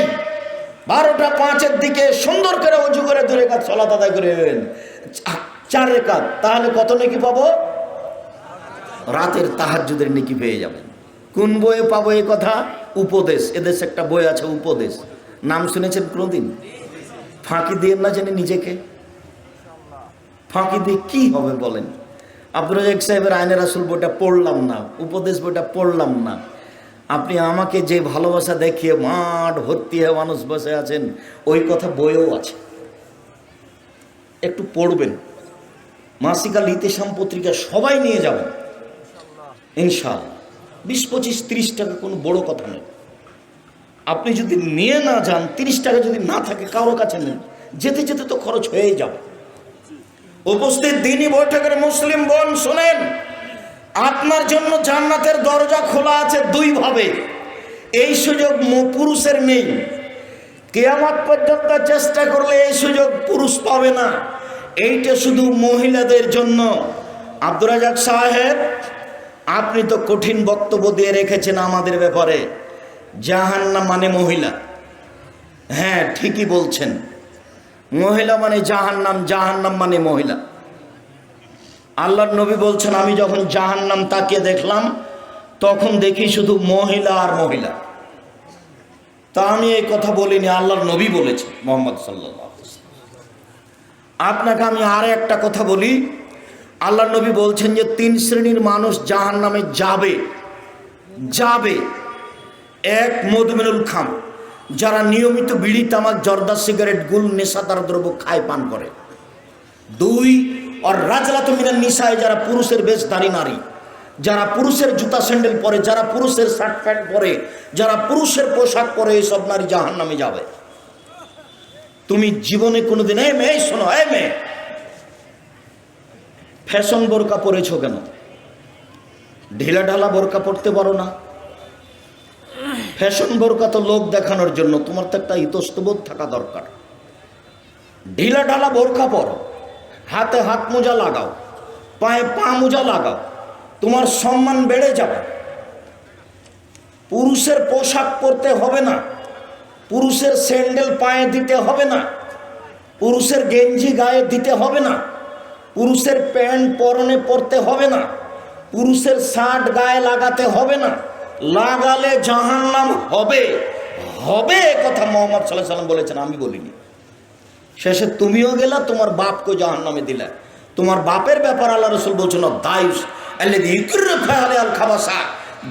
12টা 5-এর দিকে সুন্দর করে ওযু করে 2 রাকাত সালাত আদায় করে নেবেন 4 রাকাত, তাহলে কত নেকি পাবো? রাতের তাহাজ্জুদের নেকি পেয়ে যাবেন। কোন বইয়ে পাবো এই কথা? উপদেশ। এদেশে একটা বই আছে উপদেশ, নাম শুনেছেন কোনোদিন? ফাঁকি দিয়ে না জানি নিজেকে, ফাঁকি দিয়ে কি হবে বলেন? আব্দুর রাজ্জাক সাহেবের আইনে রাসূল বইটা পড়লাম না, উপদেশ বইটা পড়লাম না। আপনি আমাকে যে ভালোবাসা দেখিয়ে মাঠ ভর্তি হয়ে মানুষ বসে আছেন, ওই কথা বইও আছে, একটু পড়বেন। মাসিকাল ইতিসাম পত্রিকা সবাই নিয়ে যাবেন ইনশাআল্লাহ। 20, 25, 30 টাকা কোনো বড় কথা নেই। আপনি যদি নিয়ে না যান, 30 টাকা যদি না থাকে কারো কাছে নেন, যেতে যেতে তো খরচ হয়ে যাবে। উপস্থিত দিনী বৈঠকের মুসলিম বোন শোনেন, আপনার জন্য জান্নাতের দরজা খোলা আছে 2 ভাবে। এই সুযোগ পুরুষের নেই। কিয়ামত পর্যন্ত চেষ্টা করলে এই সুযোগ পুরুষ পাবে না, এইটা শুধু মহিলাদের জন্য। আব্দুর রাজ্জাক সাহেব, আপনি তো কঠিন বক্তব্য দিয়ে রেখেছেন আমাদের ব্যাপারে। জাহান্নাম মানে মহিলা। হ্যাঁ, ঠিকই বলছেন, মহিলা মানে জাহান্নাম, জাহান্নাম মানে মহিলা। আল্লাহর নবী বলছেন, আমি যখন জাহান্নাম তাকিয়ে দেখলাম তখন দেখি শুধু মহিলা আর মহিলা। তা আমি এই কথা বলিনি, আল্লাহর নবী বলেছেন মুহাম্মদ সাল্লাল্লাহু আলাইহি ওয়াসাল্লাম। আপনাকে আমি আর একটা কথা বলি, আল্লাহর নবী বলছেন যে 3 শ্রেণীর মানুষ জাহান্নামে যাবে যাবে। 1, মদমিনুল খাম, যারা নিয়মিত বিড়ি, তামাক, জর্দা, সিগারেট, গুল, নেশাদার দ্রব্য খায়, পান করে। 2, আর রাজলাতু মিনান নিসায়, যারা পুরুষের বেশধারী নারী, যারা পুরুষের জুতা স্যান্ডেল পরে, যারা পুরুষের শার্ট প্যান্ট পরে, যারা পুরুষের পোশাক পরে, এইসব নারী জাহান্নামে যাবে। তুমি জীবনে কোনোদিন, এই মেয়ে শোনো, এই মেয়ে, ফ্যাশন বোরকা পরেছো কেন? ঢিলা ঢালা বোরকা পরতে পারো না? ফ্যাশন বোরকা তো লোক দেখানোর জন্য, তোমার তো একটা ইতস্তবোধ থাকা দরকার। ঢিলা ঢালা বোরকা পরো, হাতে হাত মোজা লাগাও, পায়ে পা মোজা লাগাও, তোমার সম্মান বেড়ে যাবে। পুরুষের পোশাক পরতে হবে না, পুরুষের স্যান্ডেল পায়ে দিতে হবে না, পুরুষের গেঞ্জি গায়ে দিতে হবে না, পুরুষের প্যান্ট পরনে পরতে হবে না, পুরুষের শার্ট গায়ে লাগাতে হবে না। লাগালে জাহান্নাম হবে হবে, কথা মুহাম্মদ সাল্লাল্লাহু আলাইহি ওয়াসাল্লাম বলেছেন, আমি বলিনি। শেষে তুমিও গেলা, তোমার বাপকে জাহান্নামে দিলা। তোমার বাপের ব্যাপার আল্লাহ রাসূল বলছেন, দায়ুস আল্লাযী ইকরা ফাআলা আল খাবাসা,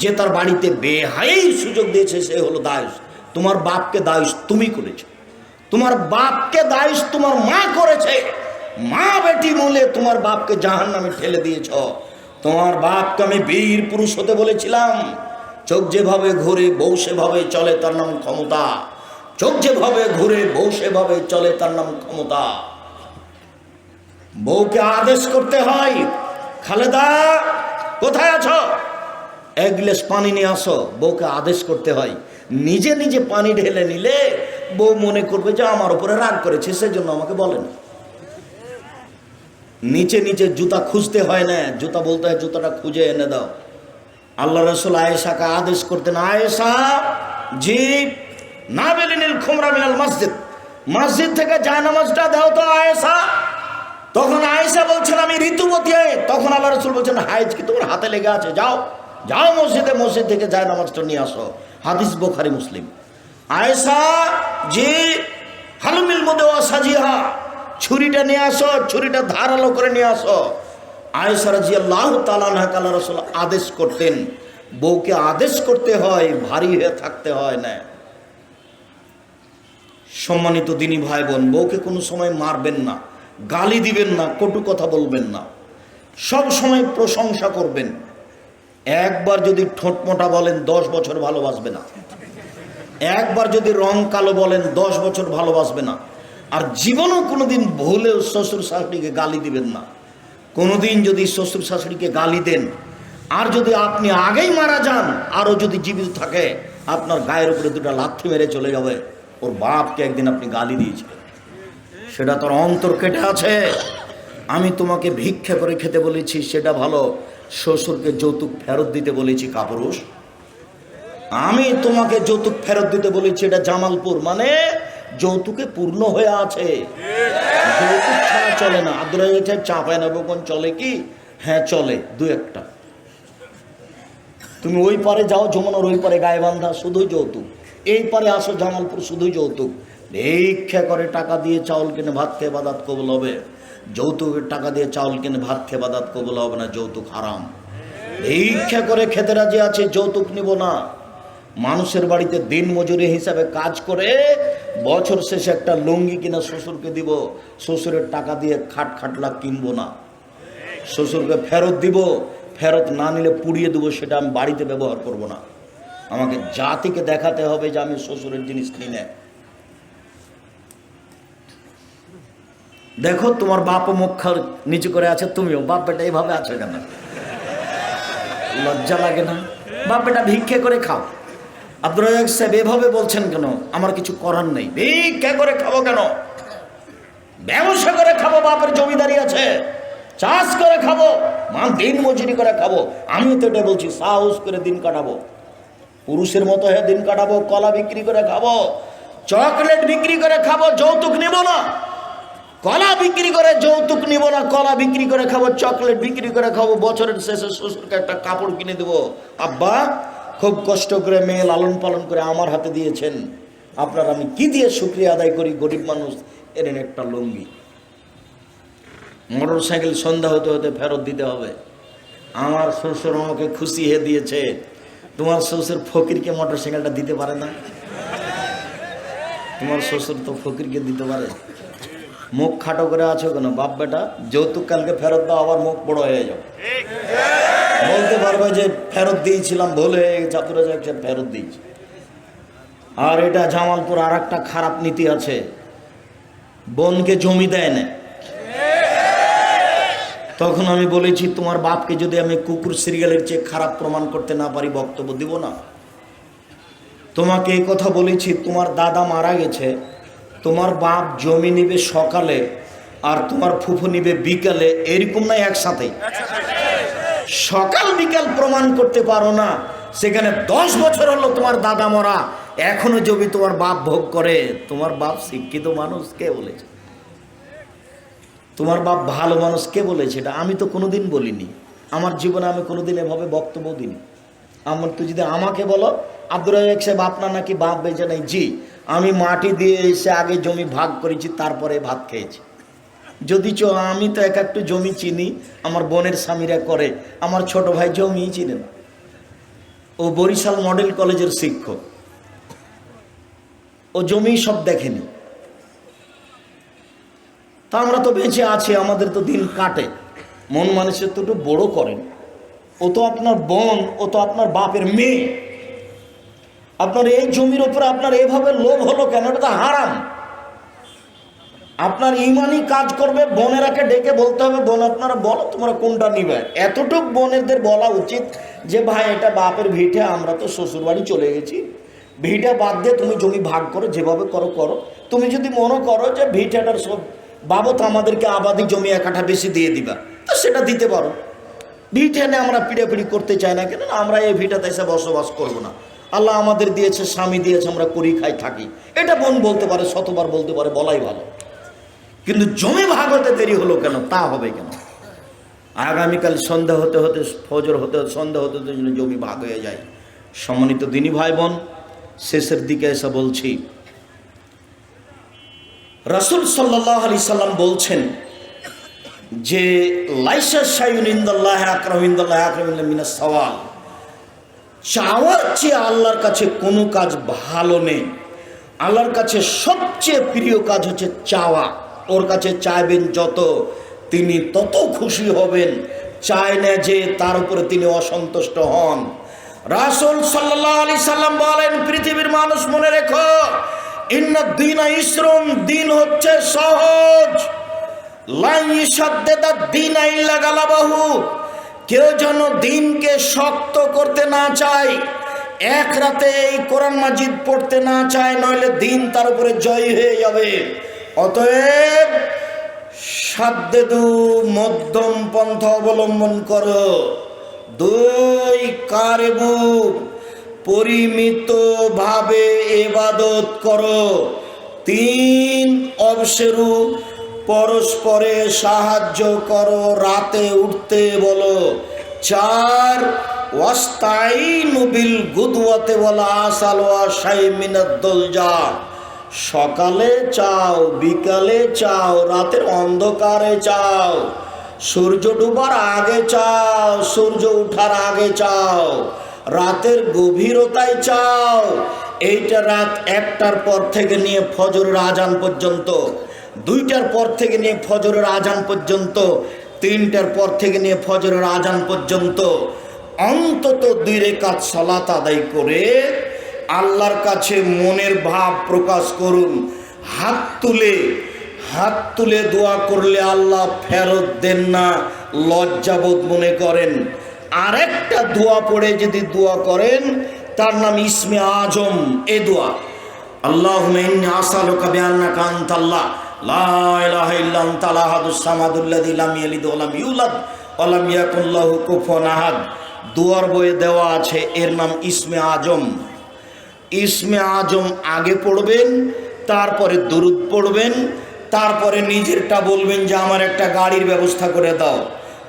যে তার বাড়িতে বেহায়ার সুযোগ দিয়েছে সে হলো দায়ুস। তোমার বাপকে দায়ুস তুমি করেছো, তোমার বাপকে দায়ুস তোমার মা করেছে। মা বেটি বলে তোমার বাপকে জাহান্নামে ঠেলে দিয়েছ। তোমার বাপকে আমি বীর পুরুষ হতে বলেছিলাম। চোখ যেভাবে ঘুরে বউ সেভাবে চলে, তার নাম ক্ষমতা। চোখ যেভাবে ঘুরে বউ সেভাবে চলে, তার নাম ক্ষমতা। বউকে আদেশ করতে হয়, খালেদা কোথায় আছো, 1 গ্লাস পানি নিয়ে আসো। বউকে আদেশ করতে হয়। নিজে নিজে পানি ঢেলে নিলে বউ মনে করবে যে আমার উপরে রাগ করেছে, সেজন্য আমাকে বলেন। নিচে নিচে জুতা খুঁজতে হয় না, জুতা বলতে হয় জুতাটা খুঁজে এনে দাও। আল্লাহ রাসূল আয়েশাকে আদেশ করতেন, আয়েশা জি না বেলিনিল খুমরা মিনাল মসজিদ, মসজিদ থেকে জায়নামাজটা দাও তো আয়েশা। তখন আয়েশা বলছেন আমি ঋতুবতী। তখন আল্লাহ রাসূল বলছেন, হাইজ কি তোমার হাতে লেগে আছে, যাও যাও মসজিদে, মসজিদ থেকে জায়নামাজটা নিয়ে আসো। হাদিস বুখারী মুসলিম। আয়েশা জি হালুমিল মুদওয়া সাজিহা, ছুরিটা নিয়ে আসো, ছুরিটা ধারালো করে নিয়ে আসো। আয়েশা রাদিয়াল্লাহু তাআলা আনহাকে আল্লাহ রাসূল আদেশ করতেন। বউকে আদেশ করতে হয়, ভারী হয়ে থাকতে হয় না। সম্মানিত দিনী ভাই বোন, বউকে কোনো সময় মারবেন না, গালি দিবেন না, কটু কথা বলবেন না, সব সময় প্রশংসা করবেন। একবার যদি ঠোঁট মোটা বলেন 10 বছর ভালোবাসবে না। একবার যদি রং কালো বলেন 10 বছর ভালোবাসবে না। আর জীবনেও কোনোদিন ভুলেও শ্বশুর শাশুড়িকে গালি দিবেন না। কোনোদিন যদি শ্বশুর শাশুড়িকে গালি দেন, আর যদি আপনি আগেই মারা যান, আরও যদি জীবিত থাকে, আপনার গায়ের উপরে 2টা লাথি মেরে চলে যাবে। ওর বাপকে একদিন আপনি গালি দিয়েছিলেন, সেটা তোর অন্তর কেটে আছে। আমি তোমাকে ভিক্ষা করে খেতে বলেছি সেটা ভালো, শ্বশুরকে যৌতুক ফেরত দিতে বলেছি কাপুরুষ। আমি তোমাকে যৌতুক ফেরত দিতে বলেছি এটা জামালপুর, মানে যৌতুকে পূর্ণ হয়ে আছে, যৌতুক ছাড়া চলে না। আব্দুল রাজ্জাক সাহেব চাঁপায় না কোন চলে কি? হ্যাঁ চলে, দু একটা। তুমি ওই পারে যাও যমুনার ওই পারে গায়েবান্ধা, শুধুই যৌতুক। এই পারে আসো জামালপুর, শুধুই যৌতুক। ভিক্ষা করে টাকা দিয়ে চাউল কিনে ভাত খেয়ে বাদাত কবুল হবে, যৌতুকের টাকা দিয়ে চাউল কিনে ভাত খেয়ে বাদাত কবুল হবে না, যৌতুক হারাম। ভিক্ষা করে খেতে রাজি আছে, যৌতুক নিব না। মানুষের বাড়িতে দিন মজুরি হিসাবে কাজ করে বছর শেষে একটা লুঙ্গি কিনা শ্বশুরকে দিব, শ্বশুরের টাকা দিয়ে খাটলা কিনবো না। শ্বশুরকে ফেরত দিব, ফেরত না নিলে পুড়িয়ে দেবো, সেটা আমি বাড়িতে ব্যবহার করব না। আমাকে জাতিকে দেখাতে হবে যে আমি শ্বশুরের জিনিস কিনে। দেখো তোমার বাপও মুখ নিচু করে আছে, তুমিও বাপ বেটা এইভাবে আছো কেন? লজ্জা লাগে না? বাপ বেটা ভিক্ষা করে খাও। আব্দুল রাজ্জাক সাহেব এভাবে বলছেন কেন? আমার কিছু করার নেই, ভিক্ষা করে খাবো কেন? ব্যবসা করে খাবো, বাপের জমিদারি আছে, চাষ করে খাবো, দিন মজুরি করে খাবো। আমি তো এটা বলছি, সাহস করে দিন কাটাবো, পুরুষের মতো হয়ে দিন কাটাবো। কলা বিক্রি করে খাবো, চকলেট বিক্রি করে খাবো, যৌতুক নিব না। কলা বিক্রি করে যৌতুক নিব না, কলা বিক্রি করে খাবো, চকলেট বিক্রি করে খাবো। বছরের শেষে শ্বশুরকে একটা কাপড় কিনে দেবো, আব্বা খুব কষ্ট করে মেয়ে লালন পালন করে আমার হাতে দিয়েছেন, আপনার আমি কি দিয়ে শুকরিয়া আদায় করি? গরিব মানুষ, এরেন একটা লুঙ্গি। মোটর সাইকেল সন্ধ্যা হতে হতে ফেরত দিতে হবে। আমার শ্বশুর আমাকে খুশি হয়ে দিয়েছে, তোমার শ্বশুর ফকিরকে মোটর সাইকেলটা দিতে পারে না? তোমার শ্বশুর তো ফকিরকে দিতে পারে। মুখ খাটো করে আছো কেন বাপ বেটা? যৌতুক কালকে ফেরত দাও, আবার মুখ বড় হয়ে যাও। বলতে পারবে যে ফেরত দিয়েছিলাম, ভুল হয়ে গেছে, আব্দুল রাজ্জাক সাহেব ফেরত দিয়েছি। আর এটা জামালপুর আর একটা খারাপ নীতি আছে, বোনকে জমি দেয় না। তখন আমি বলেছি তোমার বাপকে যদি আমি কুকুর সিরিয়ালের চেয়ে খারাপ প্রমাণ করতে না পারি, বক্তব্য দিব না। তোমাকে এই কথা বলেছি, তোমার দাদা মারা গেছে, তোমার বাপ জমি নিবে সকালে আর তোমার ফুফু নিবে বিকালে, এরকম নাই একসাথে। সকাল বিকাল প্রমাণ করতে পারো না, সেখানে 10 বছর হলো তোমার দাদা মরা, এখনো জমি তোমার বাপ ভোগ করে। তোমার বাপ শিক্ষিত মানুষ কে বলেছে? তোমার বাপ ভালো মানুষ কে বলেছে? এটা আমি তো কোনোদিন বলিনি, আমার জীবনে আমি কোনোদিন এভাবে বক্তব্য দিইনি। আমার তো যদি আমাকে বলো আব্দুল রাজ্জাক সাহেব আপনার নাকি বাপ বেঁচে নেই, জি আমি মাটি দিয়ে এসে আগে জমি ভাগ করেছি, তারপরে ভাত খেয়েছি। যদি আমি তো এক একটু জমি চিনি, আমার বোনের স্বামীরা করে, আমার ছোট ভাই জমিই চিনে না। ও বরিশাল মডেল কলেজের শিক্ষক, ও জমি সব দেখেনি। তা আমরা তো বেঁচে আছি, আমাদের তো দিন কাটে। মন মানুষের তো একটু বড় করেন। ও তো আপনার বোন, ও তো আপনার বাপের মেয়ে। আপনার এই জমির উপরে আপনার এভাবে লোভ হলো কেন? এটা তো হারাম। আপনার ইমানই কাজ করবে, বোনেরাকে ডেকে বলতে হবে, বোন আপনারা বলো তোমরা কোনটা নিবে। এতটুক বোনেদের বলা উচিত যে ভাই এটা বাপের ভিটে, আমরা তো শ্বশুর বাড়ি চলে গেছি, ভিটা বাদ দিয়ে তুমি জমি ভাগ করো, যেভাবে করো করো। তুমি যদি মনে করো যে ভিটাটার সব বাবদ আমাদেরকে আবাদি জমি 1 কাঠা বেশি দিয়ে দিবা, তো সেটা দিতে পারো। ভিটে নিয়ে আমরা পিড়াপিড়ি করতে চাই না, কেন আমরা এই ভিটাতে এসে বসবাস করবো না। আল্লাহ আমাদের দিয়েছে, স্বামী দিয়েছে, আমরা করি খাই থাকি। এটা বোন বলতে পারে, শতবার বলতে পারে, বলাই ভালো। কিন্তু জমি ভাগ হতে দেরি হলো কেন? তা হবে কেন? আগামীকাল সন্ধ্যা হতে হতে, ফজর হতে সন্ধ্যা হতে হতে জমি ভাগ হয়ে যায়। সম্মানিত দিনী ভাই বোন, শেষের দিকে এসে বলছি, রাসূল সাল্লাল্লাহু আলাইহি সাল্লাম বলছেন যে লাইসা শাইউন ইনদাল্লাহি আকরামু ইনদাল্লাহি আকরামু মিনাস সাওয়াল, চাওয়ার চেয়ে আল্লাহর কাছে কোনো কাজ ভালো নেই। আল্লাহর কাছে সবচেয়ে প্রিয় কাজ হচ্ছে চাওয়া। ওর কাছে চাইবেন যত, তিনি তত খুশি হবেন। চায় না যে তার উপরে তিনি অসন্তুষ্ট হন। রাসূল সাল্লাল্লাহু আলাইহি সাল্লাম বলেন, পৃথিবীর মানুষ মনে রেখো, ইন্নাদ দীনা ইসরুন, দিন হচ্ছে সহজ। লা ইশাদ্দাদ দীনা ইল্লা গালাবাহু, কেউ যেন দিনকে শক্ত করতে না চায়, এক রাতে এই কোরআন মাজিদ পড়তে না চায়, নইলে দিন তার উপরে জয় হয়ে যাবে। অতএব সাদ্দেদু মধ্যম পন্থা অবলম্বন করো। 2 কারেবু পরিমিত ভাবে ইবাদত করো। 3 অবসেরু পরস্পরে সাহায্য করো, রাতে উঠতে বলো। 4 ওয়াস্তাইনু বিল গুদওয়াতি ওয়াল আসাল ওয়া শাইমিনাদ দুলজা, সকালে চাও, বিকালে চাও, রাতের অন্ধকারে চাও, সূর্য ডুবার আগে চাও, সূর্য ওঠার আগে চাও, রাতের গভীরতায় চাও। এইটা রাত 1টার পর থেকে নিয়ে ফজরের আজান পর্যন্ত, 2টার পর থেকে নিয়ে ফজরের আজান পর্যন্ত, 3টার পর থেকে নিয়ে ফজরের আজান পর্যন্ত অন্তত 2 রাকাত সালাত আদায় করে আল্লাহর কাছে মনের ভাব প্রকাশ করুন। হাত তুলে দোয়া করলে আল্লাহ ফেরত দেন না, লজ্জাবোধ মনে করেন। আরেকটা দোয়া পড়ে যদি দোয়া করেন, তার নাম ইসমে আজম। এ দোয়া, আল্লাহুম্মা ইন্নী আসআলুকা বিআন্নাকা আনতাল্লাহ লা ইলাহা ইল্লা আনতাল আহাদুস সামাদুল্লাযী লাম ইয়ালিদ ওয়া লাম ইউলাদ ওয়া লাম ইয়াকুল লাহু কুফুয়ান আহাদ। দুয়ার বইয়ে দেওয়া আছে, এর নাম ইসমে আজম। ইসমে আজম আগে পড়বেন, তারপরে দুরুদ পড়বেন, তারপরে নিজেরটা বলবেন যে আমার একটা গাড়ির ব্যবস্থা করে দাও,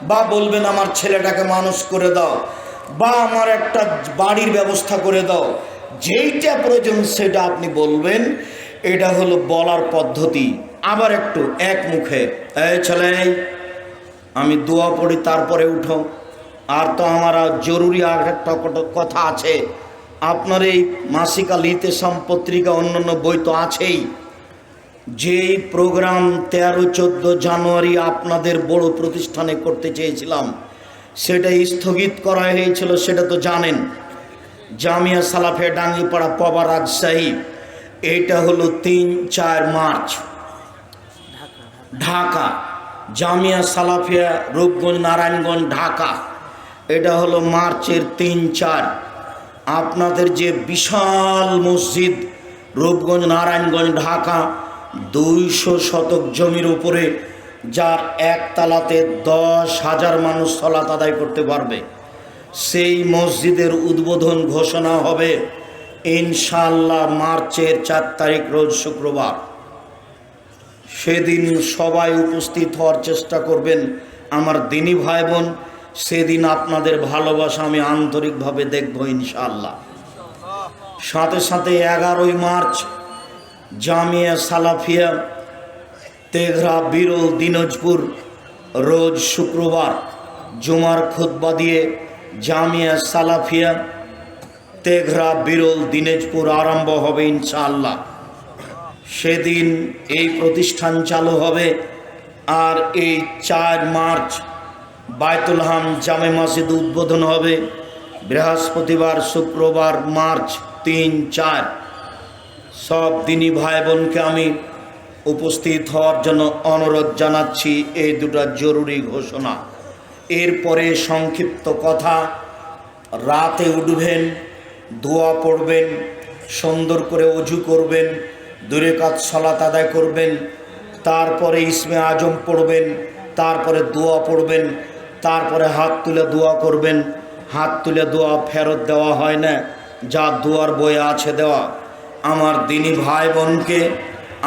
বা বলবেন আমার ছেলেটাকে মানুষ করে দাও, বা আমার একটা বাড়ির ব্যবস্থা করে দাও। যেইটা প্রয়োজন সেটা আপনি বলবেন। এটা হলো বলার পদ্ধতি। আবার একটু এক মুখে, এই ছেলে আমি দোয়া পড়ি তারপরে উঠো। আর তো আমার জরুরি আর একটা কথা আছে। আপনার এই মাসিক আল ইতেসাম পত্রিকা, অন্যান্য বই তো আছেই। যেই প্রোগ্রাম 13-14 জানুয়ারি আপনাদের বড় প্রতিষ্ঠানে করতে চেয়েছিলাম, সেটা স্থগিত করা হয়েছিল, সেটা তো জানেন। জামিয়া সালাফিয়া ডাঙ্গিপাড়া পবা রাজশাহী। এটা হলো 3-4 মার্চ, ঢাকা। জামিয়া সালাফিয়া রূপগঞ্জ নারায়ণগঞ্জ ঢাকা। এটা হলো মার্চের 3-4। আপনাদের যে বিশাল মসজিদ রূপগঞ্জ নারায়ণগঞ্জ ঢাকা, 200 শতক জমির উপরে, যার একতলাতে 10,000 মানুষ সালাত আদায় করতে পারবে, সেই মসজিদের উদ্বোধন ঘোষণা হবে ইনশাআল্লাহ মার্চের 4 তারিখ, রোজ শুক্রবার। সেদিন সবাই উপস্থিত হওয়ার চেষ্টা করবেন আমার দিনী ভাই বোন। সেদিন আপনাদের ভালোবাসা আমি আন্তরিকভাবে দেখব ইনশাআল্লাহ। সাথে সাথে 11 মার্চ জামিয়া সালাফিয়া তেঘরা বিরল দিনাজপুর, রোজ শুক্রবার জুমার খুতবা দিয়ে জামিয়া সালাফিয়া তেঘরা বিরল দিনাজপুর আরম্ভ হবে ইনশাআল্লাহ। সেদিন এই প্রতিষ্ঠান চালু হবে। আর এই 4 মার্চ বায়তুল হাম জামে মসজিদ উদ্বোধন হবে বৃহস্পতিবার, শুক্রবার, মার্চ 3-4। সব দিনী ভাই বোনকে আমি উপস্থিত হওয়ার জন্য অনুরোধ জানাচ্ছি। এই 2টা জরুরি ঘোষণা। এরপরে সংক্ষিপ্ত কথা, রাতে উঠবেন, দোয়া পড়বেন, সুন্দর করে ওযু করবেন, 2 রাকাত সালাত আদায় করবেন, তারপরে ইসমে আজম পড়বেন, তারপরে দোয়া পড়বেন, তারপরে হাত তুলে দোয়া করবেন। হাত তুলে দোয়া ফেরত দেওয়া হয় না, যা দুয়ার বইয়ে আছে দেওয়া। আমার দিনী ভাই বোনকে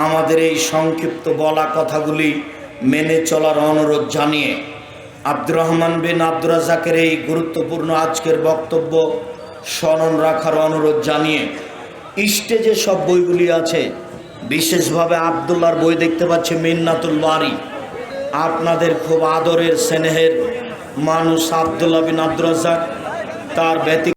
আমাদের এই সংক্ষিপ্ত বলা কথাগুলি মেনে চলার অনুরোধ জানিয়ে আব্দুর রহমান বিন আব্দুর রাজ্জাকের এই গুরুত্বপূর্ণ আজকের বক্তব্য স্মরণ রাখার অনুরোধ জানিয়ে, স্টেজে সব বইগুলি আছে, বিশেষভাবে আবদুল্লাহর বই দেখতে পাচ্ছি, মিন্নাতুল বারি। আপনাদের খুব আদরের স্নেহের মানুষ আবদুল্লাহ বিন আব্দুর রাজ্জাক, তার ব্যতীত